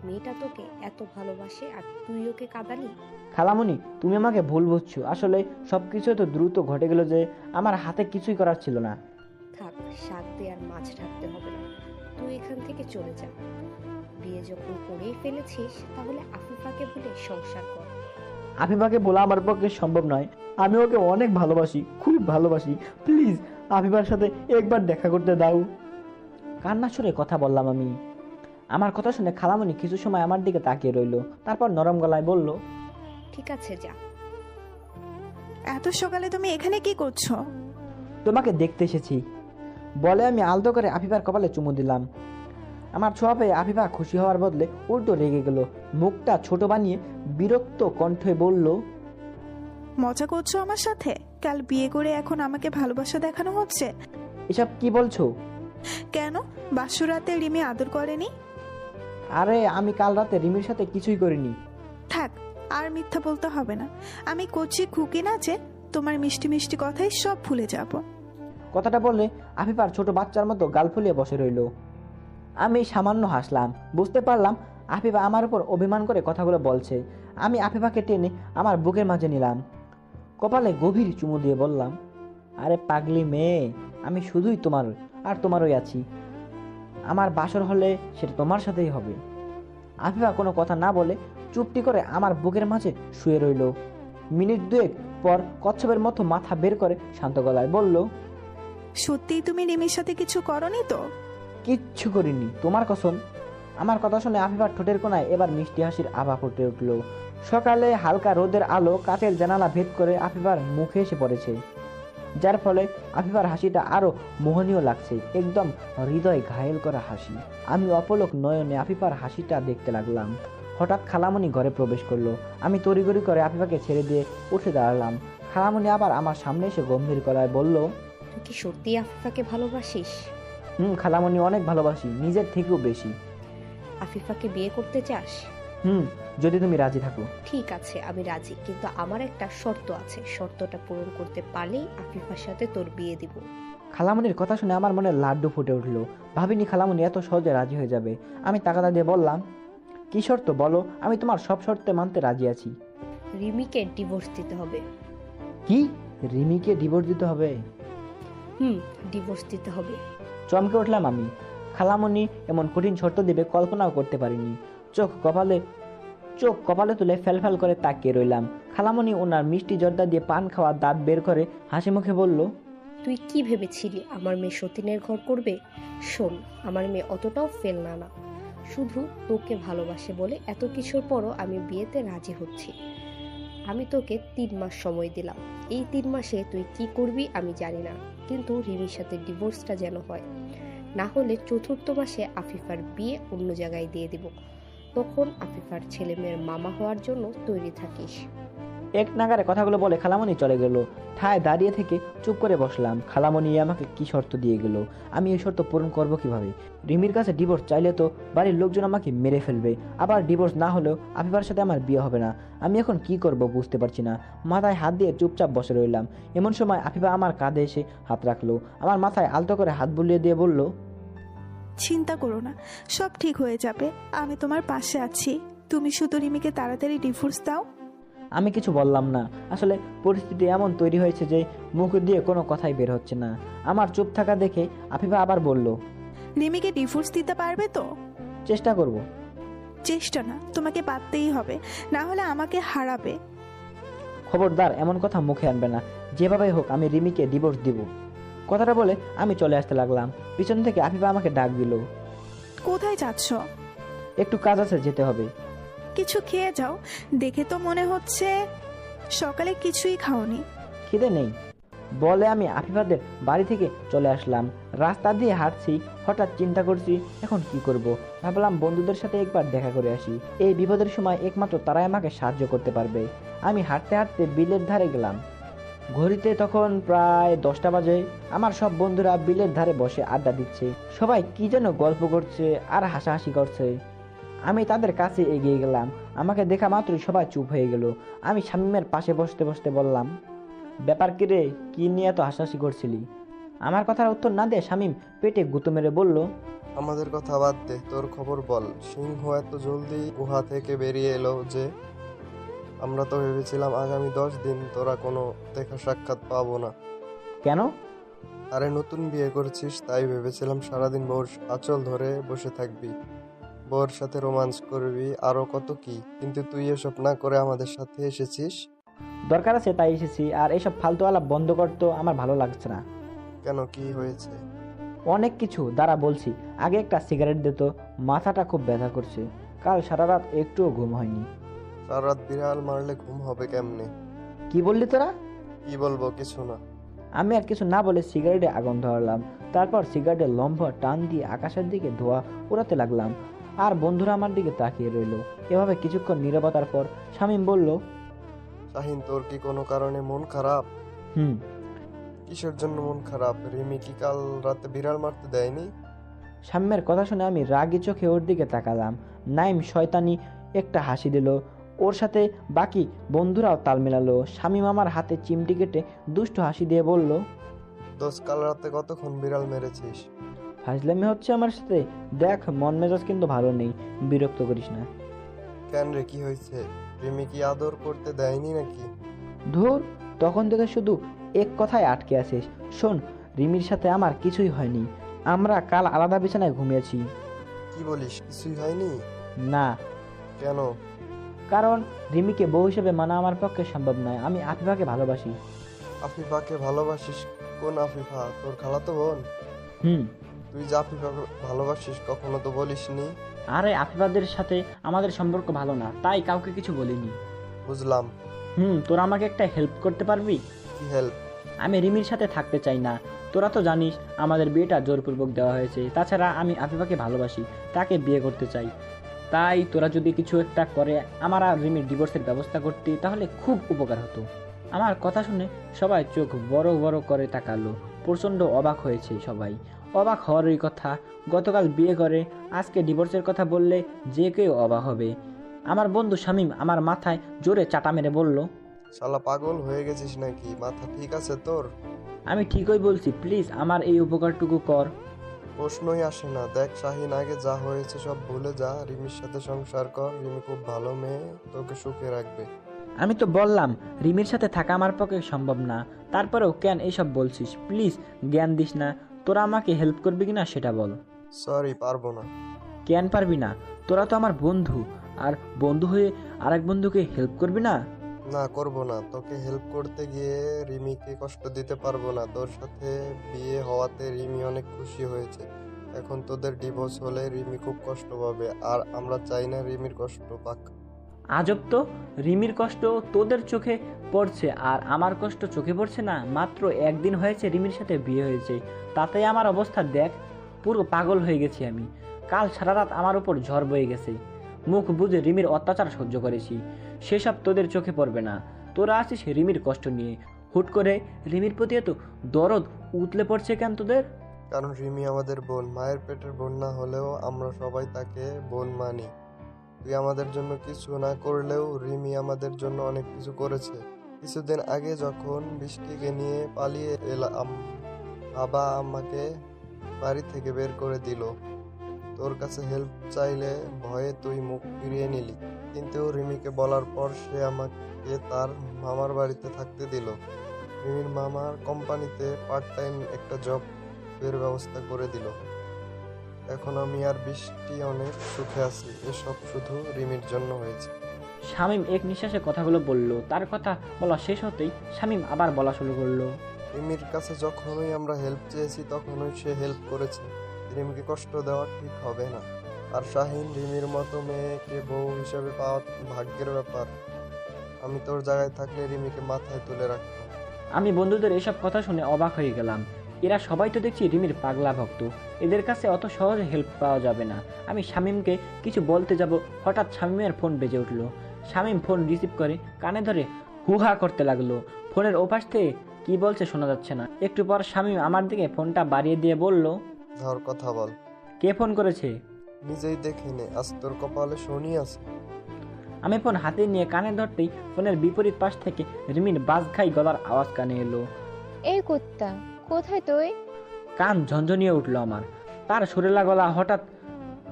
মেয়েটা তোকে এত ভালোবাসে আর তুই ওকে কাঁদালি। খালামণি তুমি আমাকে ভুল বুঝছো, আসলে সবকিছু তো দ্রুত ঘটে গেল যে আমার হাতে কিছুই করার ছিল না। থাক, শাক দিয়ে আর মাছ ঢাকতে হবে না, তুই এখান থেকে চলে যা। বিয়ে যখন করেই ফেলেছিস তাহলে আফিফাকে বলে সংসার কর। আফিফাকে বলা আমার পক্ষে সম্ভব নয়, আমি ওকে অনেক ভালোবাসি, খুব ভালোবাসি। প্লিজ আফিফার সাথে একবার দেখা করতে দাও। কান্না সুরে কথা বললাম আমি। আমার কথা শুনে খালামণি কিছু সময় আমার দিকে তাকিয়ে রইল, তারপর নরম গলায় বলল, ঠিক আছে যা। এত সকালে তুমি এখানে কি করছো? তোমাকে দেখতে এসেছি বলে আমি আলতো করে আফিফার কপালে চুমু দিলাম। আমার ছোঁয়া পেয়ে আফিফা খুশি হওয়ার বদলে উল্টো রেগে গেল, মুখটা ছোট বানিয়ে বিরক্ত কণ্ঠে বলল, মজা করছো আমার সাথে? কাল বিয়ে করে এখন আমাকে ভালোবাসা দেখানো হচ্ছে? এসব কি বলছো? কেন, বাসুরাতে রিমি আদর করেনি? আরে আমি কাল রাতে রিমির সাথে কিছুই করিনি। থাক, আর মিথ্যা বলতে হবে না। আমি কচি খুকি না যে তোমার মিষ্টি মিষ্টি কথাই সব ভুলে যাব। কথাটা বললে আফিফার ছোট বাচ্চার মতো গাল ফুলিয়ে বসে রইল। আমি সামান্য হাসলাম, বুঝতে পারলাম আফিফা আমার উপর অভিমান করে কথাগুলো বলছে। আমি আফিফাকে টেনে আমার বুকের মাঝে নিলাম, কপালে গভীর চুমু দিয়ে বললাম, আরে পাগলি মেয়ে, আমি শুধুই তোমার আর তোমারই আছি। আমার বাসর হলে সেটা তোমার সাথেই হবে। আফিফা কোনো কথা না বলে চুপটি করে আমার বুকের মাঝে শুয়ে রইল। মিনিট দুয়েক পর কচ্ছপের মতো মাথা বের করে শান্ত গলায় বলল, সত্যিই তুমি রিমির সাথে কিছু করনি তো? কিচ্ছু করিনি, তোমার কসম। আমার কথা শুনে আফিফার ঠোঁটের কোণায় এবার মিষ্টি হাসির আভা ফুটে উঠল। সকালে হালকা রোদের আলো কাচের জানালা ভেদ করে আফিফার মুখে এসে পড়েছে, যার ফলে আফিফার হাসিটা আরো মোহনীয় লাগছে, একদম হৃদয় ঘায়েল করা হাসি। আমি অপলক নয়নে আফিফার হাসিটা দেখতে লাগলাম। হঠাৎ খালামণি ঘরে প্রবেশ করলো। আমি তড়িঘড়ি করে আফিফাকে ছেড়ে দিয়ে উঠে দাঁড়ালাম। খালামণি আবার আমার সামনে এসে গম্ভীর গলায় বলল, তুই কি সত্যি আফিফাকে ভালোবাসিস? খালামণি, অনেক ভালোবাসি, নিজের থেকেও বেশি। আফিফাকে বিয়ে করতে চাস? যদি তুমি রাজি থাকো। ঠিক আছে, আমি রাজি, কিন্তু আমার একটা শর্ত আছে। শর্তটা পূরণ করতে পারলেই আফিফার সাথে তোর বিয়ে দিব। খালামণির কথা শুনে আমার মনে লাড্ডু ফুটে উঠল। ভাবিনি খালামণি এত সহজে রাজি হয়ে যাবে। আমি তাকাদা দিয়ে বললাম, কি শর্ত বলো, আমি তোমার সব শর্তে মানতে রাজি আছি। রিমিকে ডিভোর্স দিতে হবে। কি? রিমিকে ডিভোর্স দিতে হবে? ডিভোর্স দিতে হবে। চমকে উঠলাম আমি। খালামণি এমন কঠিন শর্ত দিবে কল্পনাও করতে পারিনি। চোখ কপালে তুলে ফেলফেল করে তাকিয়ে রইলাম। খালামণি ওনার মিষ্টি জর্দা দিয়ে পান খাওয়া দাঁত বের করে হাসি মুখে বলল, তুই কি ভেবেছিলি আমার মেয়ে সতীনের ঘর করবে? শোন, আমার মেয়ে অতটাও ফেল না, শুধু তোকে ভালোবাসে বলে এত কিছুর পরও আমি বিয়েতে রাজি হচ্ছি। আমি তোকে 3 মাস সময় দিলাম। এই 3 মাসে তুই কি করবি আমি জানি না, কিন্তু রিমির সাথে ডিভোর্সটা যেন হয়, না হলে 4র্থ মাসে আফিফার বিয়ে অন্য জায়গায় দিয়ে দিব। তখন আফিফার ছেলে মেয়ের মামা হওয়ার জন্য তৈরি থাকিস। এক নাগারে কথাগুলো বলে খালামণি চলে গেল। ঠায় দাঁড়িয়ে থেকে চুপ করে বসলাম। খালামণি আমাকে কি শর্ত দিয়ে গেল, আমি এই শর্ত পূরণ করব কিভাবে? রিমির কাছে ডিভোর্স চাইলে তো বাড়ির লোকজন আমাকে মেরে ফেলবে, আবার ডিভোর্স না হলেও আফিফার সাথে আমার বিয়ে হবে না। আমি এখন কি করব বুঝতে পারছি না। মাথায় হাত দিয়ে চুপচাপ বসে রইলাম। এমন সময় আফিফা আমার কাঁধে এসে হাত রাখলো, আমার মাথায় আলতো করে হাত বুলিয়ে দিয়ে বলল, চিন্তা করো না, সব ঠিক হয়ে যাবে। আমি তোমার পাশে আছি। তুমি শুধু রিমিকে তাড়াতাড়ি ডিভোর্স দাও। আমি কিছু বললাম না। আসলে পরিস্থিতি এমন তৈরি হয়েছে যে মুখ দিয়ে কোনো কথাই বের হচ্ছে না। আমার চুপ থাকা দেখে আফিফা আবার বলল, রিমিকে ডিভোর্স দিতে পারবে তো? চেষ্টা করব। চেষ্টা না, তোমাকে পারতেই হবে, না হলে আমাকে হারাবে। খবরদার এমন কথা মুখে আনবে না। যেভাবে হোক আমি রিমিকে ডিভোর্স দিব। কথাটা বলে আমি চলে আসতে লাগলাম। পিছন থেকে আফিফা আমাকে ডাক দিল। কোথায় যাচ্ছ? একটু কাজ আছে, যেতে হবে। কিছু খেয়ে যাও, দেখে তো মনে হচ্ছে সকালে কিছুই খাওনি। খিদে নেই বলে আমি আফিফাদের বাড়ি থেকে চলে আসলাম। রাস্তা দিয়ে হাঁটছি, হঠাৎ চিন্তা করছি এখন কি করব। ভাবলাম বন্ধুদের সাথে একবার দেখা করে আসি, এই বিপদের সময় একমাত্র তারাই আমাকে সাহায্য করতে পারবে। আমি হাঁটতে হাঁটতে বিলের ধারে গেলাম। ঘড়িতে তখন প্রায় 10টা বাজে। আমার সব বন্ধুরা বিলের ধারে বসে আড্ডা দিচ্ছে, সবাই কি যেন গল্প করছে আর হাসাহাসি করছে। আমি তাদের কাছে এগিয়ে গেলাম। আমাকে দেখা মাত্রই সবাই চুপ হয়ে গেল। আমি শামীমের পাশে বসতে বসতে বললাম, ব্যাপার কি রে, কি নিয়ে এত হাসাহাসি করছিলি? আমার কথার উত্তর না দিয়ে শামীম পেটে গুঁতো মেরে বলল, আমাদের কথা বাদ দে, তোর খবর বল। সিংহ এত জলদি গুহা থেকে বেরিয়ে এলো যে? আমরা তো ভেবেছিলাম আগামী 10 দিন তোরা কোনো দেখা সাক্ষাৎ পাবো না। কেন? আরে নতুন বিয়ে করছিস, তাই ভেবেছিলাম সারাদিন বউর আঁচল ধরে বসে থাকবি, বউর সাথে রোমান্স করবি, আরো কত কি। কিন্তু তুই এসব না করে আমাদের সাথে এসেছিস। দরকার আছে তাই এসেছি, আর এইসব ফালতু আলাপ বন্ধ করতো আমার ভালো লাগছে না। কেন, কি হয়েছে? অনেক কিছু, দাঁড়া বলছি। আগে একটা সিগারেট দিত, মাথাটা খুব ব্যথা করছে। কাল সারা রাত একটুও ঘুম হয়নি। সারা রাত বিড়াল মারলে ঘুম হবে কেমনে? কি বললি তোরা? কি বলবো, কিছু না। আমি আর কিছু না বলে সিগারেটে আগুন ধরালাম। তারপর সিগারেটের লম্ব টান দিয়ে আকাশের দিকে ধোঁয়া উড়াতে লাগলাম। আর বন্ধুরা আমার দিকে তাকিয়ে রইল। এভাবে কিছুক্ষণ নীরবতার পর শামীম বলল, শাহিন, তোর কি কোনো কারণে মন খারাপ? হুম। কিসের জন্য মন খারাপ? রিমি কি কাল রাতে বিড়াল মারতে দেয়নি? শামীমের কথা শুনে আমি রাগি চোখে ওর দিকে তাকালাম। নাইম শয়তানি একটা হাসি দিল, ওর সাথে বাকি বন্ধুরাও তাল মেলালো। শামীম আমার হাতে চিমটি কেটে দুষ্ট হাসি দিয়ে বলল, দোস্ত, কাল রাতে কতক্ষণ বিড়াল মেরেছিস? ফাজলামি হচ্ছে আমার সাথে? দেখ, মন মেজাজ কিন্তু ভালো নেই, বিরক্ত করিস না। কেন রে, কি হয়েছে? রিমি কি আদর করতে দেয়নি নাকি? ধুর, তখন থেকে শুধু এক কথায় আটকে আছিস। শোন, রিমির সাথে আমার কিছুই হয়নি। আমরা কাল আলাদা বিছানায় ঘুমিয়েছি। কি বলিস, কিছুই হয়নি? না। কেন? কারণ রিমিকে বউ হিসেবে মানা আমার পক্ষে সম্ভব নয়। আমি আফিফাকে ভালোবাসি। আফিফাকে ভালোবাসিস? কোন আফিফা? তোর খালাতো বোন? হুম। তুই যে আফিফাকে ভালোবাসিস কখনো তো বলিসনি। আরে আফিফাদের সাথে আমাদের সম্পর্ক ভালো না, তাই কাউকে কিছু বলিনি। বুঝলাম। তোরা আমাকে একটা হেল্প করতে পারবি? কি হেল্প? আমি রিমির সাথে থাকতে চাই না। তোরা তো জানিস আমাদের বিয়েটা জোরপূর্বক দেওয়া হয়েছে। তাছাড়া আমি আফিফাকে ভালোবাসি, তাকে বিয়ে করতে চাই। তাই তোরা যদি কিছু একটা করে আমার আর রিমির ডিভোর্সের ব্যবস্থা করতে, তাহলে খুব উপকার হতো। আমার কথা শুনে সবাই চোখ বড় বড় করে তাকালো। প্রচণ্ড অবাক হয়েছে সবাই। অবাক হওয়ারই কথা, গতকাল বিয়ে করে আজকে ডিভোর্সের কথা বললে যে কেউ অবাক হবে। আমার বন্ধু শামীম আমার মাথায় জোরে চাটা মেরে বলল, শালা পাগল হয়ে গেছিস নাকি? মাথা ঠিক আছে তোর? আমি ঠিকই বলছি, প্লিজ আমার এই উপকারটুকু কর। প্রশ্নই আসে না। দেখ শাহিন, আগে যা হয়েছে সব ভুলে যা, রিমির সাথে সংসার কর। রিমি খুব ভালো মেয়ে, তোকে সুখে রাখবে। আমি তো বললাম রিমির সাথে থাকা আমার পক্ষে সম্ভব না, তারপরেও কেন এইসব বলছিস? প্লিজ জ্ঞান দিস না। তোরা আমাকে হেল্প করবি কিনা সেটা বল। সরি, পারবো না। কেন পারবি না? তোরা তো আমার বন্ধু, আর বন্ধু হয়ে আরেক বন্ধুকে হেল্প করবি না? না, করবো না। তোকে হেল্প করতে গিয়ে রিমিকে কষ্ট দিতে পারবো না। তোর সাথে বিয়ে হওয়াতে রিমি অনেক খুশি হয়েছে। এখন তোদের ডিভোর্স হলে রিমি খুব কষ্ট পাবে, আর আমরা চাই না রিমির কষ্ট পাক। আজব তো, রিমির কষ্ট তোদের চোখে পড়ছে আর আমার কষ্ট চোখে পড়ছে না। মাত্র একদিন হয়েছে রিমির সাথে বিয়ে হয়েছে, তাতে আমার অবস্থা দেখ। পুরো পাগল হয়ে গেছি আমি। কাল সারা রাত আমার উপর ঝড় বয়ে গেছে। মুখ বুজে রিমির অত্যাচার সহ্য করেছি, সেসব তোদের চোখে পড়বে না। তোরা আছিস রিমির কষ্ট নিয়ে, হুট করে রিমির প্রতি এত দরদ উতলে পড়ছে কেন তোদের? কারণ রিমি আমাদের বোন, মায়ের পেটের বোন না হলেও আমরা সবাই তাকে বোন মানি। তুই আমাদের জন্য কিছু না করলেও রিমি আমাদের জন্য অনেক কিছু করেছে। কিছুদিন আগে যখন বৃষ্টিকে নিয়ে পালিয়ে এলাম, বাবা আমাকে বাড়ি থেকে বের করে দিল। তোর কাছে হেল্প চাইলে ভয়ে তুই মুখ ফিরিয়ে নিলি, কিন্তু রিমিকে বলার পর সে আমাকে তার মামার বাড়িতে থাকতে দিল। রিমির মামার কোম্পানিতে পার্ট টাইম একটা জবের ব্যবস্থা করে দিল। এখন আমি আর বৃষ্টি অনেক সুখে আছি। এসব শুধু রিমির জন্য হয়েছে। শামীম এক নিঃশ্বাসে কথাগুলো বলল। তার কথা বলা শেষ হতেই শামীম আবার বলা শুরু করলো, রিমির কাছে যখনই আমরা হেল্প চেয়েছি তখনই সে হেল্প করেছে। রিমিকে কষ্ট দেওয়া ঠিক হবে না। আর শাহিন, রিমির মতো মেয়েকে বউ হিসেবে পাওয়া ভাগ্যের ব্যাপার। আমি তোর জায়গায় থাকলে রিমিকে মাথায় তুলে রাখতাম। আমি বন্ধুদের এসব কথা শুনে অবাক হয়ে গেলাম। এরা সবাই তো দেখছি রিমির পাগলা ভক্ত, এদের কাছে অত সহজে হেল্প পাওয়া যাবে না। আমি শামীমকে কিছু বলতে যাব, হঠাৎ শামীমের ফোন বেজে উঠলো। শামীম ফোন রিসিভ করে কানে ধরে হুহা করতে লাগলো। ফোনের ওপাশ থেকে কি বলছে শোনা যাচ্ছে না। একটু পর শামীম আমার দিকে ফোনটা বাড়িয়ে দিয়ে বলল, ধর কথা বল। কে ফোন করেছে? নিজেই দেখে নে, আজ তোর কপালে শনি আছে। আমি ফোন হাতে নিয়ে কানে ধরতেই ফোনের বিপরীত পাশ থেকে রিমির বাজখাই গলার আওয়াজ কানে এলো। এই কুত্তা, কোথায় তুই? কান ঝনঝনিয়ে উঠলো আমার। তার সুরেলা গলা হঠাৎ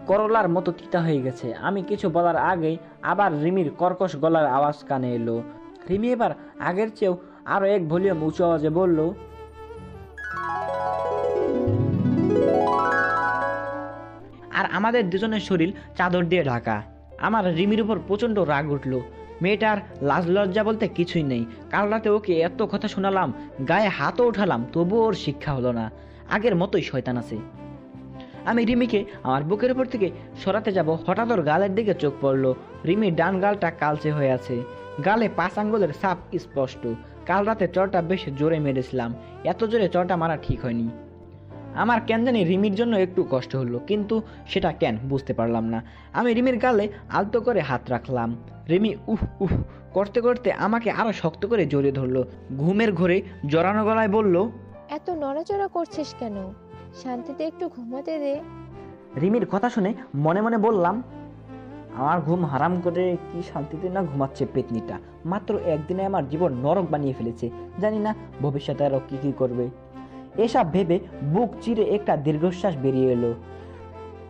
করলার মতো তিতা হয়ে গেছে। আমি কিছু বলার আগেই আবার রিমির কর্কশ গলার আওয়াজ কানে এলো। রিমি এবার আগের চেয়েও আরো এক ভলিউম উঁচু আওয়াজে বলল, আর আমাদের দুজনের শরীর চাদর দিয়ে ঢাকা। আমার রিমির উপর প্রচন্ড রাগ উঠল। মেয়েটার লাজ লজ্জা বলতে কিছুই নেই। কাল রাতে ওকে এত কথা শোনালাম, গায়ে হাতও উঠালাম, তবুও ওর শিক্ষা হলো না। আগের মতোই শয়তান আছে। আমি রিমিকে আমার বুকের উপর থেকে সরাতে যাব, হঠাৎ ওর গালের দিকে চোখ পড়ল। রিমির ডান গালটা কালচে হয়ে আছে, গালে 5 আঙ্গুলের ছাপ স্পষ্ট। কাল রাতে চড়টা বেশ জোরে মেরেছিলাম, এত জোরে চড়টা মারা ঠিক হয়নি। আমার কেন জানি রিমির জন্য একটু কষ্ট হলো, কিন্তু সেটা কেন বুঝতে পারলাম না। আমি রিমির গালে আলতো করে হাত রাখলাম। রিমি উহ উহ করতে করতে আমাকে আরো শক্ত করে জড়িয়ে ধরলো। ঘুমের ঘোরে জড়ানো গলায় বলল, এত নড়াচড়া করছিস কেন? শান্তিতে একটু ঘুমাতে দে। রিমির কথা শুনে মনে মনে বললাম, আমার ঘুম হারাম করে কি শান্তিতে না ঘুমাচ্ছে পেতনিটা। মাত্র একদিনে আমার জীবন নরক বানিয়ে ফেলেছে, জানি না ভবিষ্যতে আরো কি কি করবে। এসব ভেবে বুক চিরে একটা দীর্ঘশ্বাস বেরিয়ে এলো।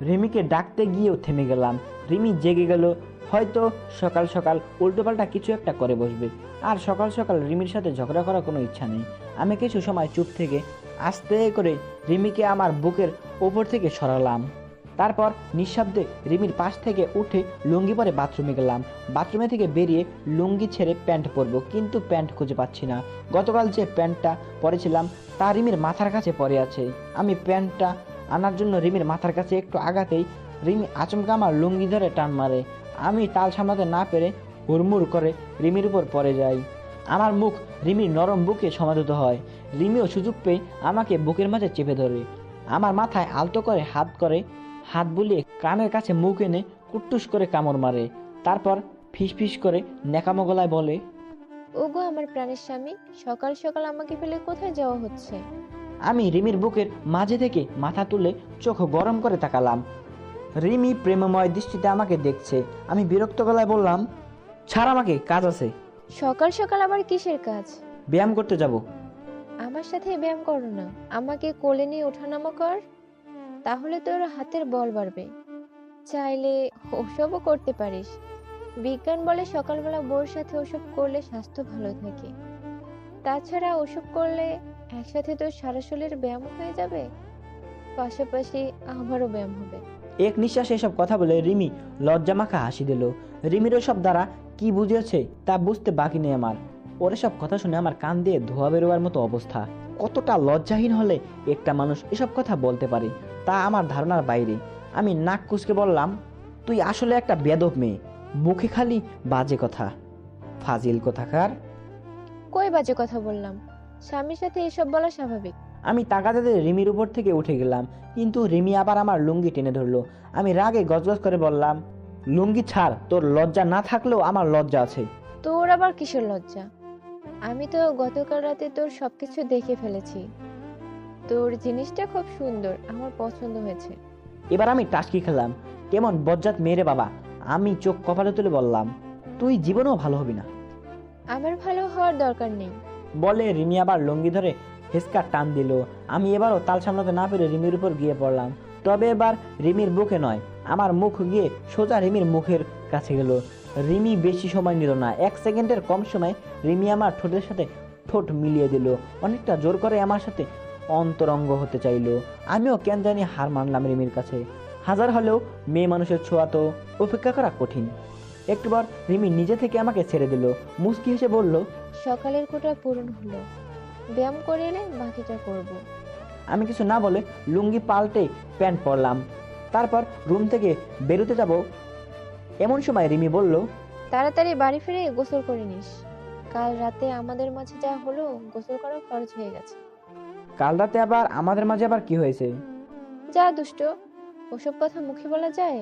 রিমিকে ডাকতে গিয়েও থেমে গেলাম। রিমি জেগে গেল, হয়তো সকাল সকাল উল্টোপাল্টা কিছু একটা করে বসবে। আর সকাল সকাল রিমির সাথে ঝগড়া করার কোনো ইচ্ছা নেই। আমি কিছু সময় চুপ থেকে আস্তে করে রিমিকে আমার বুকের ওপর থেকে সরালাম। তারপর নিঃশব্দে রিমির পাশ থেকে উঠে লুঙ্গি পরে বাথরুমে গেলাম। বাথরুমে থেকে বেরিয়ে লুঙ্গি ছেড়ে প্যান্ট পরবো, কিন্তু প্যান্ট খুঁজে পাচ্ছি না। গতকাল যে প্যান্টটা পরেছিলাম তা রিমির মাথার কাছে পড়ে আছে। আমি প্যান্টটা আনার জন্য রিমির মাথার কাছে একটু আগাতেই রিমি আচমকা আমার লুঙ্গি ধরে টান মারে। আমি তাল সামলাতে না পেরে হুড়মুড় করে রিমির উপর পড়ে যাই। আমার মুখ রিমির নরম বুকে সমাধিত হয়। রিমিও সুযোগ পেয়ে আমাকে বুকের মাঝে চেপে ধরে, আমার মাথায় আলতো করে হাত বুলিয়ে কানের কাছে মুখ এনে কুট্টুস করে কামড় মারে। তারপর ফিস করে নেকামো গলায় বলে, ওগো আমার প্রাণের স্বামী, সকাল সকাল আমাকে ফেলে কোথায় যাওয়া হচ্ছে? আমি রিমির বুকের মাঝে থেকে মাথা তুলে চোখ গরম করে তাকালাম। রিমি প্রেমময় দৃষ্টিতে আমাকে দেখছে। আমি বিরক্ত গলায় বললাম, ছাড় আমাকে, কাজ আছে। সকাল সকাল আবার কিসের কাজ? ব্যায়াম করতে যাব। আমার সাথে ব্যায়াম করো না, আমাকে কোলে নিয়ে ওঠানামা কর, তাহলে তোর হাতের বল বাড়বে। চাইলে ওসবও করতে পারিস। বিজ্ঞান বলে সকালবেলা বউর সাথে ওসব করলে স্বাস্থ্য ভালো থাকে। তাছাড়া ওসব করলে একসাথে তোর সারা শরীরের ব্যায়াম হয়ে যাবে, পাশাপাশি আমারও ব্যায়াম হবে। এক নিঃশ্বাসে এসব কথা বলে রিমি লজ্জামাখা হাসি দিল। রিমির ওসব দ্বারা কি বুঝেছে তা বুঝতে বাকি নেই আমার। ওর সব কথা শুনে আমার কান দিয়ে ধোয়া বেরোবার মতো অবস্থা। কতটা লজ্জাহীন হলে একটা মানুষ এসব কথা বলতে পারে তা আমার ধারণার বাইরে। আমি নাক কুচকে বললাম, তুই আসলে একটা বেদব মেয়ে, মুখে খালি বাজে কথা, ফাজিল কোথাকার। কই বাজে কথা বললাম? স্বামীর সাথে এসব বলা স্বাভাবিক। আমি তাকাতে রিমির উপর থেকে উঠে গেলাম, কিন্তু রিমি আবার আমার লুঙ্গি টেনে ধরলো। আমি রাগে গজগজ করে বললাম, লুঙ্গি ছাড়, তোর লজ্জা না থাকলেও আমার লজ্জা আছে। তোর আবার কিসের লজ্জা? আমি তো গতকাল রাতে তোর সবকিছু দেখে ফেলেছি। তোর জিনিসটা খুব সুন্দর, আমার পছন্দ হয়েছে। এবার আমি টাসকি খেলাম, কেমন বজ্জাত মেয়েরে বাবা। আমি চোখ কপালে তুলে বললাম, তুই জীবনেও ভালো হবি না। আমার ভালো হওয়ার দরকার নেই বলে রিমি আবার লুঙ্গি ধরে হেসকা টান দিল। আমি এবারও তাল সামলাতে না পেরে রিমির উপর গিয়ে পড়লাম। তবে এবার রিমির বুকে নয়, আমার মুখ গিয়ে সোজা রিমির মুখের কাছে গেল। রিমি বেশি সময় নিল না, 1 সেকেন্ডের কম সময় রিমি আমার ঠোঁটের সাথে ঠোঁট মিলিয়ে দিল। অনেকটা জোর করে আমার সাথে অন্তরঙ্গ হতে চাইলো। আমিও কেন জানি হার মানলাম রিমির কাছে। হাজার হলেও মেয়ে মানুষের ছোঁয়া তো উপেক্ষা করা কঠিন। একটুবার রিমি নিজে থেকে আমাকে ছেড়ে দিল, মুচকি হেসে বলল, সকালের কোটা পূরণ হলো। ব্যায়াম করে এলে বাকিটা করব। আমি কিছু না বলে লুঙ্গি পাল্টে প্যান্ট পরলাম। তারপর রুম থেকে বেরোতে যাব, এমন সময় রিমি বলল, তাড়াতাড়ি বাড়ি ফিরে গোসল করে নিস। কাল রাতে আমাদের মাঝে যা হলো, গোসল করা খরচ হয়ে গেছে। কাল রাতে আবার আমাদের মাঝে আবার কি হয়েছে? যা দুষ্ট, ওসব কথা মুখে বলা যায়?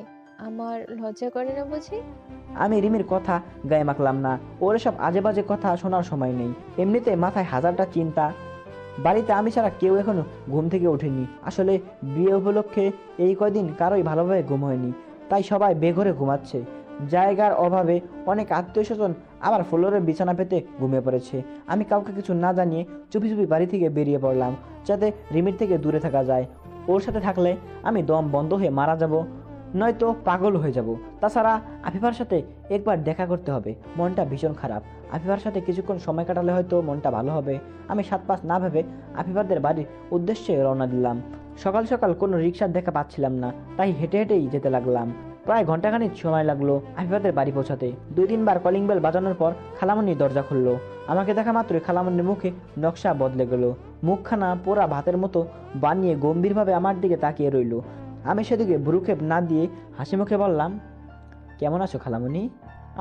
আমার লজ্জা করে না বুঝি? আমি রিমির কথা গায়ে মাখলাম না, ওর সব আজে বাজে কথা শোনার সময় নেই। এমনিতে মাথায় হাজারটা চিন্তা। বাড়িতে আমি ছাড়া কেউ এখনো ঘুম থেকে ওঠেনি। আসলে বিয়ে উপলক্ষে এই কয়দিন কারোই ভালোভাবে ঘুম হয়নি, তাই সবাই বেঘরে ঘুমাচ্ছে। জায়গার অভাবে অনেক আত্মীয় স্বজন আবার ফ্লোরে বিছানা পেতে ঘুমিয়ে পড়েছে। আমি কাউকে কিছু না জানিয়ে চুপি চুপি বাড়ি থেকে বেরিয়ে পড়লাম, যাতে রিমির থেকে দূরে থাকা যায়। ওর সাথে থাকলে আমি দম বন্ধ হয়ে মারা যাব, নয়তো পাগল হয়ে যাব। তাছাড়া আফিফার সাথে একবার দেখা করতে হবে, মনটা ভীষণ খারাপ। আফিফার সাথে কিছুক্ষণ সময় কাটালে হয়তো মনটা ভালো হবে। আমি 7-5 না ভেবে আফিফাদের বাড়ির উদ্দেশ্যে রওনা দিলাম। সকাল সকাল কোনো রিক্সার দেখা পাচ্ছিলাম না, তাই হেঁটে হেঁটেই যেতে লাগলাম। প্রায় ঘন্টাখানিক সময় লাগলো আফিফাদের বাড়ি পৌঁছাতে। 2-3 বার কলিং বেল বাজানোর পর খালামণি দরজা খুললো। আমাকে দেখা মাত্রই খালামণির মুখে নকশা বদলে গেল। মুখখানা পোড়া ভাতের মতো বানিয়ে গম্ভীরভাবে আমার দিকে তাকিয়ে রইল। আমি সেদিকে ভ্রুক্ষেপ না দিয়ে হাসি মুখে বললাম, কেমন আছো খালামণি?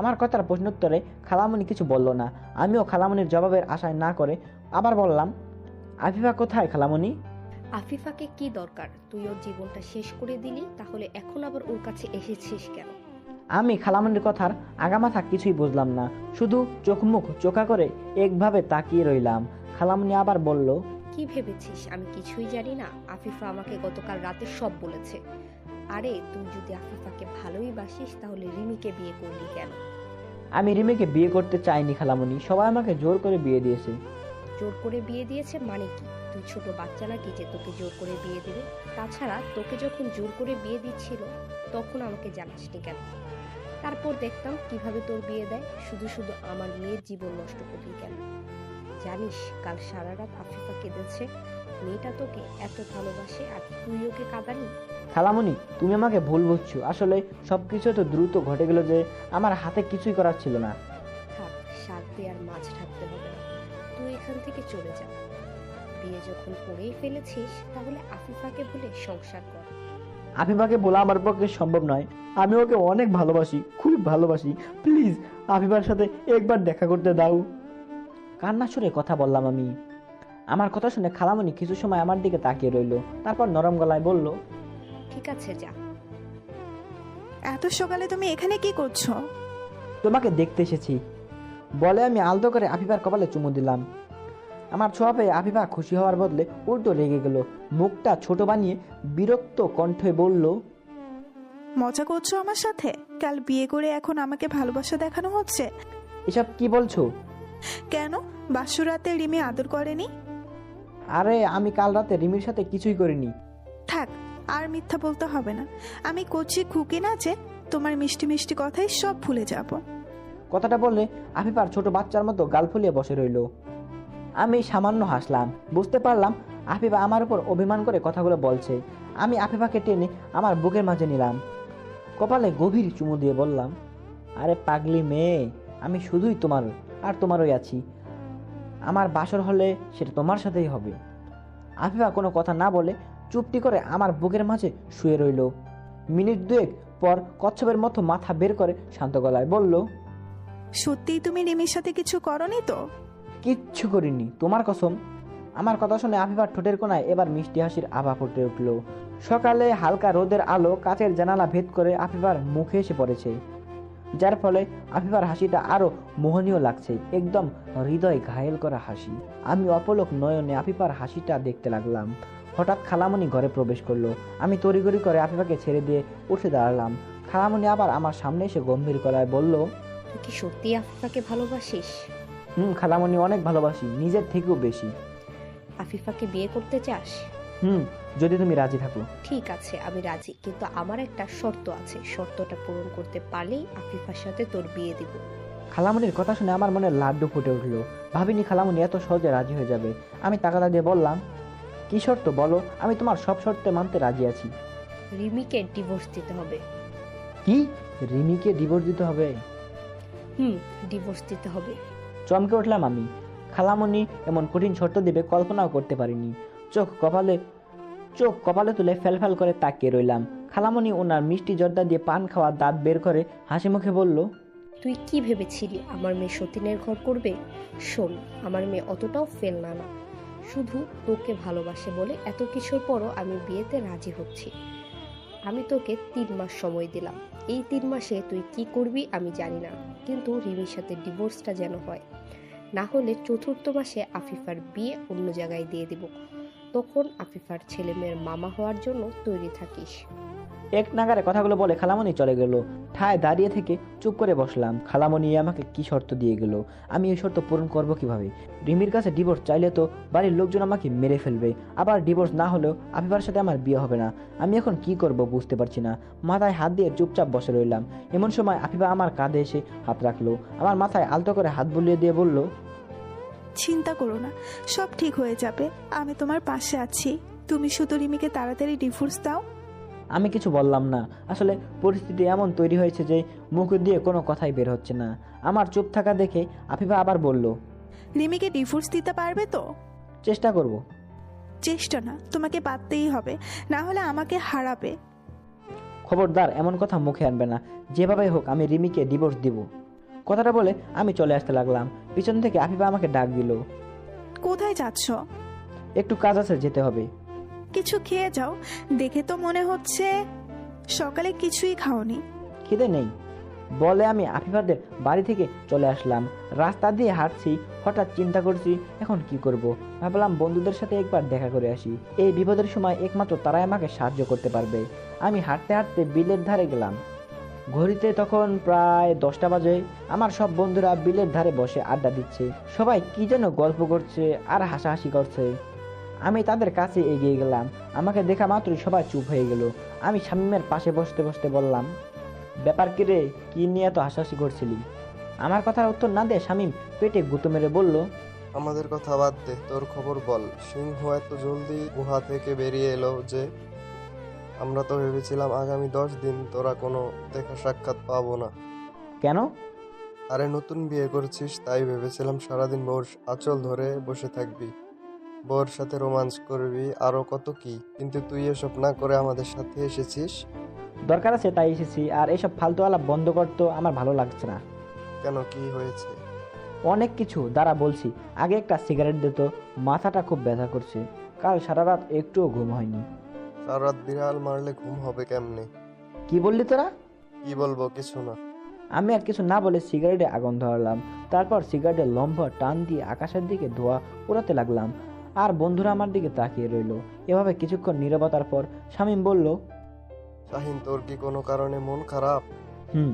আমার কথার প্রশ্নোত্তরে খালামণি কিছু বলল না। আমিও খালামণির জবাবের আশায় না করে আবার বললাম, আফিফা কোথায় খালামণি? আফিফাকে কি দরকার? তুই ওর জীবনটা শেষ করে দিলি, তাহলে এখন আবার ওর কাছে এসেছিস কেন? আমি খালামণির কথার আগামাথা কিছুই বুঝলাম না, শুধু চোখ মুখ চোখা করে একভাবে তাকিয়ে রইলাম। খালামণি আবার বলল, কি ভেবেছিস আমি কিছুই জানি না? আফিফা আমাকে গতকাল রাতে সব বলেছে। আরে তুই যদি আফিফাকে ভালোই বাসিস তাহলে রিমিকে বিয়ে করলি কেন? আমি রিমিকে বিয়ে করতে চাইনি খালামণি, সবাই আমাকে জোর করে বিয়ে দিয়েছে। জোর করে বিয়ে দিয়েছে মানে কি? তুই ছোট বাচ্চা নাকি যে তোকে জোর করে বিয়ে দেবে? তাছাড়া তোকে যখন জোর করে বিয়ে দিচ্ছিল তখন আমাকে জানাসনি কেন? তারপর দেখতাম কিভাবে তোর বিয়ে দেয়। শুধু শুধু আমার মেয়ের জীবন নষ্ট করলি কেন? জানিস কাল সারা রাত আফিফা কেঁদেছে। মেয়েটা তোকে এত ভালোবাসে আর তুই ওকে কাঁদানি? খালামণি তুমি আমাকে ভুল বুঝছো, আসলে সবকিছু তো দ্রুত ঘটে গেল যে আমার হাতে কিছুই করার ছিল না। থাক, শাক দিয়ে আর মাছ ঢাকতে হবে না, তুই এখান থেকে চলে যা। বিয়ে যখন করেই ফেলেছিস তাহলে আফিফাকে ভুলে সংসার কর। আফিফাকে বলা আমার পক্ষে সম্ভব নয়। আমি ওকে অনেক ভালোবাসি, খুব ভালোবাসি। প্লিজ আফিফার সাথে একবার দেখা করতে দাও। কান্না সুরে কথা বললাম আমি। আমার কথা শুনে খালামণি কিছু সময় আমার দিকে তাকিয়ে রইল, তারপর নরম গলায় বলল, ঠিক আছে যা। এত সকালে তুমি এখানে কি করছো? তোমাকে দেখতে এসেছি বলে আমি আলতো করে আফিফার কপালে চুমু দিলাম। আমার ছোঁয়া পেয়ে আফিফা খুশি হওয়ার বদলে উল্টো রেগে গেল। মুখটা ছোট বানিয়ে বিরক্ত কণ্ঠে বলল, মজা করছো আমার সাথে? কাল বিয়ে করে এখন আমাকে ভালোবাসা দেখানো হচ্ছে? এসব কি বলছো? কেন, বাসুরাতে রিমি আদর করেনি? আরে আমি কাল রাতে রিমির সাথে কিছুই করিনি। থাক, আর মিথ্যা বলতে হবে না। আমি কচি খুকি না যে তোমার মিষ্টি মিষ্টি কথাই সব ভুলে যাব। কথাটা বললে আফিফার ছোট বাচ্চার মতো গাল ফুলিয়ে বসে রইল। আমি সামান্য হাসলাম, বুঝতে পারলাম আফিফা আমার উপর অভিমান করে কথাগুলো বলছে। আমি আফিফাকে টেনে আমার বুকের মাঝে নিলাম, কপালে গভীর চুমু দিয়ে বললাম, আরে পাগলি মেয়ে, আমি শুধুই তোমার আর তোমারই আছি। আমার বাসর হলে সেটা তোমার সাথেই হবে। আফিফা কোনো কথা না বলে চুপটি করে আমার বুকের মাঝে শুয়ে রইল। মিনিট 2 পর কচ্ছপের মতো মাথা বের করে শান্ত গলায় বলল, সত্যিই তুমি রিমির সাথে কিছু করনি তো? কিচ্ছু করিনি, তোমার কসম। আমার কথা শুনে আফিফার ঠোঁটের কোণায় এবার মিষ্টি হাসির আভা ফুটে উঠল। সকালে হালকা রোদের আলো কাচের জানালা ভেদ করে আফিফার মুখে এসে পড়েছে, যার ফলে আফিফার হাসিটা আরো মোহনীয় লাগছে, একদম হৃদয় ঘায়েল করা হাসি। আমি অপলক নয়নে আফিফার হাসিটা দেখতে লাগলাম। হঠাৎ খালামণি ঘরে প্রবেশ করলো। আমি তড়িঘড়ি করে আফিফাকে ছেড়ে দিয়ে উঠে দাঁড়ালাম। খালামণি আবার আমার সামনে এসে গম্ভীর গলায় বলল, তুই কি সত্যি আফিফাকে ভালোবাসিস? খালামণি, অনেক ভালোবাসি, নিজের থেকেও বেশি। আফিফাকে বিয়ে করতে চাস? যদি তুমি রাজি থাকো। ঠিক আছে, আমি রাজি, কিন্তু আমার একটা শর্ত আছে। শর্তটা পূরণ করতে পারলেই আফিফার সাথে তোর বিয়ে দিব। খালামণির কথা শুনে আমার মনে লাড্ডু ফুটে উঠল। ভাবিনি খালামণি এত সহজে রাজি হয়ে যাবে। আমি তাকাতা দিয়ে বললাম, কি শর্ত বলো, আমি তোমার সব শর্তে মানতে রাজি আছি। রিমিকে ডিভোর্স দিতে হবে। কি? রিমিকে ডিভোর্স দিতে হবে? ডিভোর্স দিতে হবে। চমকে উঠলাম আমি। খালামণি এমন কঠিন শর্ত দেবে কল্পনাও করতে পারিনি। চোখ কপালে তুলে ফেলফেল করে তাকিয়ে রইলাম। খালামণি ওনার মিষ্টি জর্দা দিয়ে পান খাওয়া দাঁত বের করে হাসি মুখে বলল, তুই কি ভেবেছিলি আমার মেয়ে সতীনের ঘর করবে? শোন, আমার মেয়ে অতটাও ফেল না, শুধু তোকে ভালোবাসে বলে এত কিছুর পরও আমি বিয়েতে রাজি হচ্ছি। আমি তোকে 3 মাস সময় দিলাম। এই 3 মাসে তুই কি করবি আমি জানি না, কিন্তু রিমির সাথে ডিভোর্সটা যেন হয়, না হলে 4র্থ মাসে আফিফার বিয়ে অন্য জায়গায় দিয়ে দিব। তখন আফিফার ছেলে মেয়ের মামা হওয়ার জন্য তৈরি থাকিস। এক নাগারে কথাগুলো বলে খালামণি চলে গেল। ঠায় দাঁড়িয়ে থেকে চুপ করে বসলাম। খালামণি আমাকে কি শর্ত দিয়ে গেল, আমি এই শর্ত পূরণ করব কিভাবে? রিমির কাছে ডিভোর্স চাইলে তো বাড়ির লোকজন আমাকে মেরে ফেলবে, আবার ডিভোর্স না হলেও আফিফার সাথে আমার বিয়ে হবে না। আমি এখন কি করব বুঝতে পারছি না। মাথায় হাত দিয়ে চুপচাপ বসে রইলাম। এমন সময় আফিফা আমার কাঁধে এসে হাত রাখলো, আমার মাথায় আলতো করে হাত বুলিয়ে দিয়ে বলল, চিন্তা করো না, সব ঠিক হয়ে যাবে। আমি তোমার পাশে আছি। তুমি শুধু রিমিকে তাড়াতাড়ি ডিভোর্স দাও। আমি কিছু বললাম না। আসলে পরিস্থিতি এমন তৈরি হয়েছে যে মুখ দিয়ে কোনো কথাই বের হচ্ছে না। আমার চুপ থাকা দেখে আফিফা আবার বলল, রিমিকে ডিভোর্স দিতে পারবে তো? চেষ্টা করব। চেষ্টা না, তোমাকে পারতেই হবে, না হলে আমাকে হারাবে। খবরদার এমন কথা মুখে আনবে না। যেভাবে হোক আমি রিমিকে ডিভোর্স দিব। কথাটা বলে আমি চলে আসতে লাগলাম। পিছন থেকে আফিফা আমাকে ডাক দিল, কোথায় যাচ্ছ? একটু কাজ আছে, যেতে হবে। কিছু খেয়ে যাও, দেখে তো মনে হচ্ছে সকালে কিছুই খাওনি। খিদে নেই বলে আমি আফিফাদের বাড়ি থেকে চলে আসলাম। রাস্তা দিয়ে হাঁটছি, হঠাৎ চিন্তা করছি এখন কি করব। ভাবলাম বন্ধুদের সাথে একবার দেখা করে আসি। এই বিপদের সময় একমাত্র তারাই আমাকে সাহায্য করতে পারবে। আমি হাঁটতে হাঁটতে বিলের ধারে গেলাম। ঘড়িতে তখন প্রায় 10টা বাজে। আমার সব বন্ধুরা বিলের ধারে বসে আড্ডা দিচ্ছে। সবাই কি যেন গল্প করছে আর হাসাহাসি করছে। আমি তাদের কাছে এগিয়ে গেলাম। আমাকে দেখা মাত্রই সবাই চুপ হয়ে গেল। আমি শামীমের পাশে বসতে বসতে বললাম, ব্যাপার কি রে, কি নিয়ে এত হাসাহাসি করছিলি? আমার কথার উত্তর না দিয়ে শামীম পেটে গুঁতো মেরে বলল, আমাদের কথা বাদ দে, তোর খবর বল। সিংহ এত জলদি গুহা থেকে বেরিয়ে এলো যে? আমরা তো ভেবেছিলাম আগামী 10 দিন তোরা কোনো দেখা সাক্ষাৎ পাবো না। কেন? আরে নতুন বিয়ে করছিস, তাই ভেবেছিলাম সারাদিন বউর আঁচল ধরে বসে থাকবি, বউর সাথে রোমান্স করবি, আরো কত কি। কিন্তু তুই এসব না করে আমাদের সাথে এসেছিস। দরকার আছে তাই এসেছি, আর এইসব ফালতু আলাপ বন্ধ করতে আমার ভালো লাগছে না। কেন, কি হয়েছে? অনেক কিছু, দ্বারা বলছি। আগে একটা সিগারেট দিত, মাথাটা খুব ব্যথা করছে। কাল সারা রাত একটুও ঘুম হয়নি। সারা রাত বিড়াল মারলে ঘুম হবে কেমনে? কি বললি তোরা? কি বলবো, কিছু না। আমি আর কিছু না বলে সিগারেটে আগুন ধরালাম। তারপর সিগারেটের লম্বা টান দিয়ে আকাশের দিকে ধোঁয়া উড়াতে লাগলাম। আর বন্ধুরা আমার দিকে তাকিয়ে রইল। এভাবে কিছুক্ষণ নীরবতার পর শামীম বলল, শাহিন, তোর কি কোনো কারণে মন খারাপ? হুম।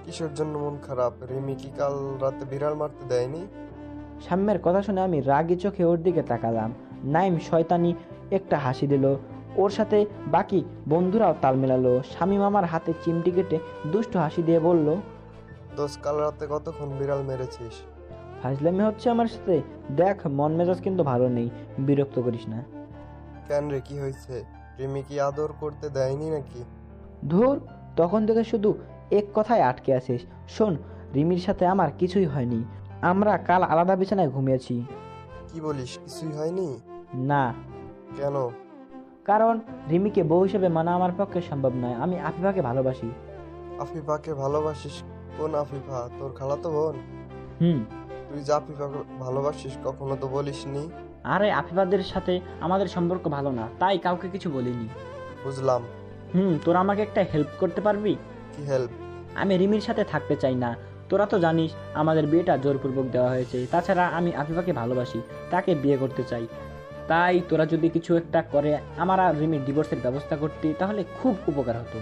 কিসের জন্য মন খারাপ? রিমি কি কাল রাতে বিড়াল মারতে দেয়নি? শামীমের কথা শুনে আমি রাগি চোখে ওর দিকে তাকালাম। নাইম শয়তানি একটা হাসি দিল। ওর সাথে বাকি বন্ধুরাও তাল মেলালো। শামীম আমার হাতে চিমটি কেটে দুষ্ট হাসি দিয়ে বলল, দোষ, কাল রাতে কতক্ষণ বিড়াল মেরেছিস? ফাজলামি হচ্ছে আমার সাথে? দেখ, মন মেজাজ কিন্তু ভালো নেই, বিরক্ত করিস না। কেন রে, কি হয়েছে? রিমি কি আদর করতে দেয়নি নাকি? ধুর, তখন থেকে শুধু এক কথায় আটকে আছিস। শোন, রিমির সাথে আমার কিছুই হয়নি। আমরা কাল আলাদা বিছানায় ঘুমিয়েছি। কি বলিস, কিছুই হয়নি? না। কেন? কারণ রিমিকে বউ হিসেবে মানা আমার পক্ষে সম্ভব নয়। আমি আফিফাকে ভালোবাসি। আফিফাকে ভালোবাসিস? কোন আফিফা? তোর খালাতো বোন? হুম। তুই যে আফিফাকে ভালোবাসিস কখনো তো বলিসনি। আরে আফিফাদের সাথে আমাদের সম্পর্ক ভালো না, তাই কাউকে কিছু বলিনি। বুঝলাম। তোরা আমাকে একটা হেল্প করতে পারবি? কি হেল্প? আমি রিমির সাথে থাকতে চাই না। তোরা তো জানিস আমাদের বিয়েটা জোরপূর্বক দেওয়া হয়েছে। তাছাড়া আমি আফিফাকে ভালোবাসি, তাকে বিয়ে করতে চাই। তাই তোরা যদি কিছু একটা করে আমার আর রিমির ডিভোর্সের ব্যবস্থা করতে, তাহলে খুব উপকার হতো।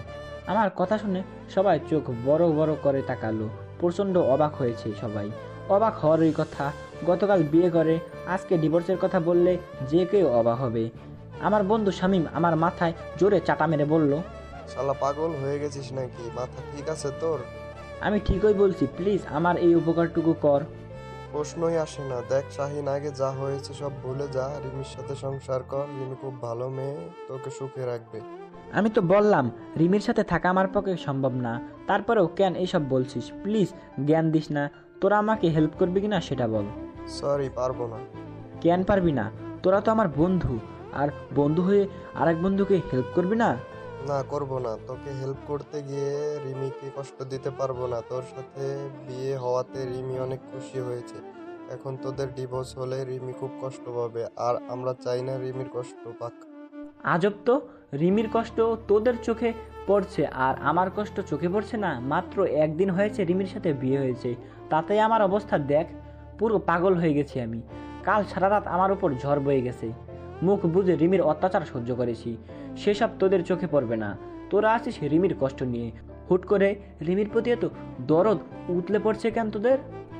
আমার কথা শুনে সবাই চোখ বড় বড় করে তাকালো। প্রচণ্ড অবাক হয়েছে সবাই। অবাক হওয়ারই কথা, গতকাল বিয়ে করে আজকে ডিভোর্সের কথা বললে যে কেউ অবাক হবে। আমার বন্ধু শামীম আমার মাথায় জোরে চাটা মেরে বলল, শালা পাগল হয়ে গেছিস নাকি? মাথা ঠিক আছে তোর? আমি ঠিকই বলছি, প্লিজ আমার এই উপকারটুকু কর। প্রশ্নই আসে না। দেখ শাহিন, আগে যা হয়েছে সব ভুলে যা, রিমির সাথে সংসার কর। রিমি খুব ভালো মেয়ে, তোকে সুখে রাখবে। আমি তো বললাম রিমির সাথে থাকা আমার পক্ষে সম্ভব না, তারপরেও কেন এইসব বলছিস? প্লিজ জ্ঞান দিস না। তোরা আমাকে হেল্প করবি কিনা সেটা বল। সরি, পারবো না। কেন পারবি না? তোরা তো আমার বন্ধু, আর বন্ধু হয়ে আরেক বন্ধুকে হেল্প করবি না? না, করবো না। তোকে হেল্প করতে গিয়ে রিমিকে কষ্ট দিতে পারবো না। তোর সাথে বিয়ে হওয়াতে রিমি অনেক খুশি হয়েছে। এখন তোদের ডিভোর্স হলে রিমি খুব কষ্ট পাবে, আর আমরা চাই না রিমির কষ্ট পাক। আজব তো, রিমির কষ্ট তোদের চোখে পড়ছে আর আমার কষ্ট চোখে পড়ছে না। মাত্র একদিন হয়েছে রিমির সাথে বিয়ে হয়েছে, তাতে আমার অবস্থা দেখ। পুরো পাগল হয়ে গেছি আমি। কাল সারা রাত আমার উপর ঝড় বয়ে গেছে। মুখ বুজে রিমির অত্যাচার সহ্য করেছি, সেসব তোদের চোখে পড়বে না। তোরা আছিস রিমির কষ্ট নিয়ে, হুট করে রিমির প্রতি এত দরদ উতলে পড়ছে কেন তোদের?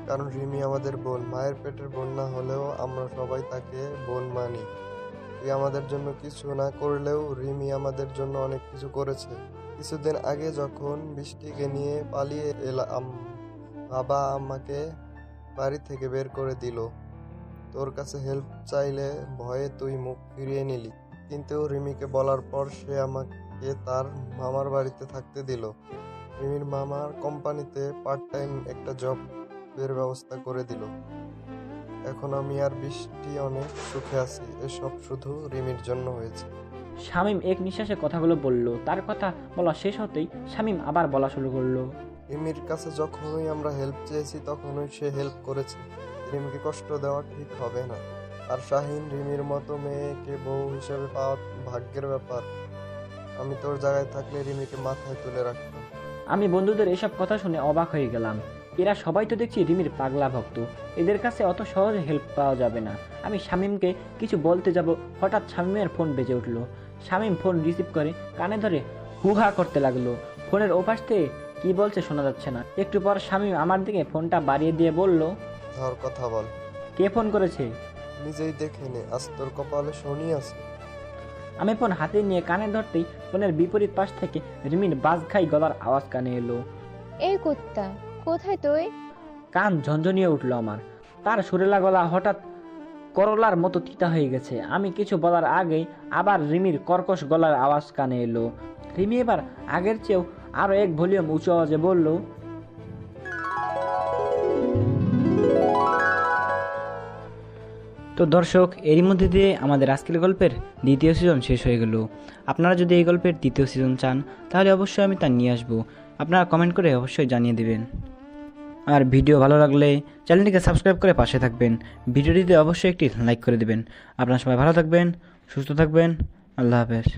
কারণ রিমি আমাদের বোন, মায়ের পেটের বোন না হলেও আমরা সবাই তাকে বোন মানি। তুই আমাদের জন্য কিছু না করলেও রিমি আমাদের জন্য অনেক কিছু করেছে। কিছুদিন আগে যখন বৃষ্টিকে নিয়ে পালিয়ে এলাম, বাবা আমাকে বাড়ি থেকে বের করে দিল। তোর কাছে হেল্প চাইলে ভয়ে তুই মুখ ফিরিয়ে নিলি, কিন্তু রিমিকে বলার পর সে আমাকে তার মামার বাড়িতে থাকতে দিল। রিমির মামার কোম্পানিতে পার্ট টাইম একটা জবের ব্যবস্থা করে দিল। এখন আমি আর বৃষ্টি অনেক সুখে আছি। এসব শুধু রিমির জন্য হয়েছে। শামীম এক নিঃশ্বাসে কথাগুলো বলল। তার কথা বলা শেষ হতেই শামীম আবার বলা শুরু করলো। রিমির কাছে যখনই আমরা হেল্প চেয়েছি তখনই সে হেল্প করেছে। রিমিকে কষ্ট দেওয়া ঠিক হবে না। আর শাহিন, রিমির মতো মেয়েকে বউ হিসেবে পাওয়া ভাগ্যের ব্যাপার। আমি তোর জায়গায় থাকলে রিমিকে মাথায় তুলে রাখতাম। আমি বন্ধুদের এসব কথা শুনে অবাক হয়ে গেলাম। এরা সবাই তো দেখছি রিমির পাগলা ভক্ত, এদের কাছে অত সহজে হেল্প পাওয়া যাবে না। আমি শামীমকে কিছু বলতে যাব, হঠাৎ শামীমের ফোন বেজে উঠলো। শামীম ফোন রিসিভ করে কানে ধরে হুহা করতে লাগলো। ফোনের ওপাশ থেকে কি বলছে শোনা যাচ্ছে না। একটু পর শামীম আমার দিকে ফোনটা বাড়িয়ে দিয়ে বলল, ধর কথা বল। কে ফোন করেছে? নিজেই দেখে নে, আজ তোর কপালে শনি আছে। আমি ফোন হাতে নিয়ে কানে ধরতেই ফোনের বিপরীত পাশ থেকে রিমির বাজখাই গলার আওয়াজ কানে এলো। এই কুত্তা, কোথায় তুই? কান ঝনঝনিয়ে উঠলো আমার। তার সুরেলা গলা হঠাৎ করলার মতো তিতা হয়ে গেছে। আমি কিছু বলার আগেই আবার রিমির কর্কশ গলার আওয়াজ কানে এলো। রিমি এবার আগের চেয়েও আরো এক ভলিউম উঁচু আওয়াজে বলল, তো দর্শক, এরই মধ্যে দিয়ে আমাদের আজকের গল্পের দ্বিতীয় সিজন শেষ হয়ে গেল। আপনারা যদি এই গল্পের তৃতীয় সিজন চান তাহলে অবশ্যই আমি তা নিয়ে আসবো। আপনারা কমেন্ট করে অবশ্যই জানিয়ে দেবেন। আর ভিডিও ভালো লাগলে চ্যানেলটিকে সাবস্ক্রাইব করে পাশে থাকবেন। ভিডিওটিতে অবশ্যই একটি লাইক করে দেবেন। আপনারা সবাই ভালো থাকবেন, সুস্থ থাকবেন। আল্লাহ হাফেজ।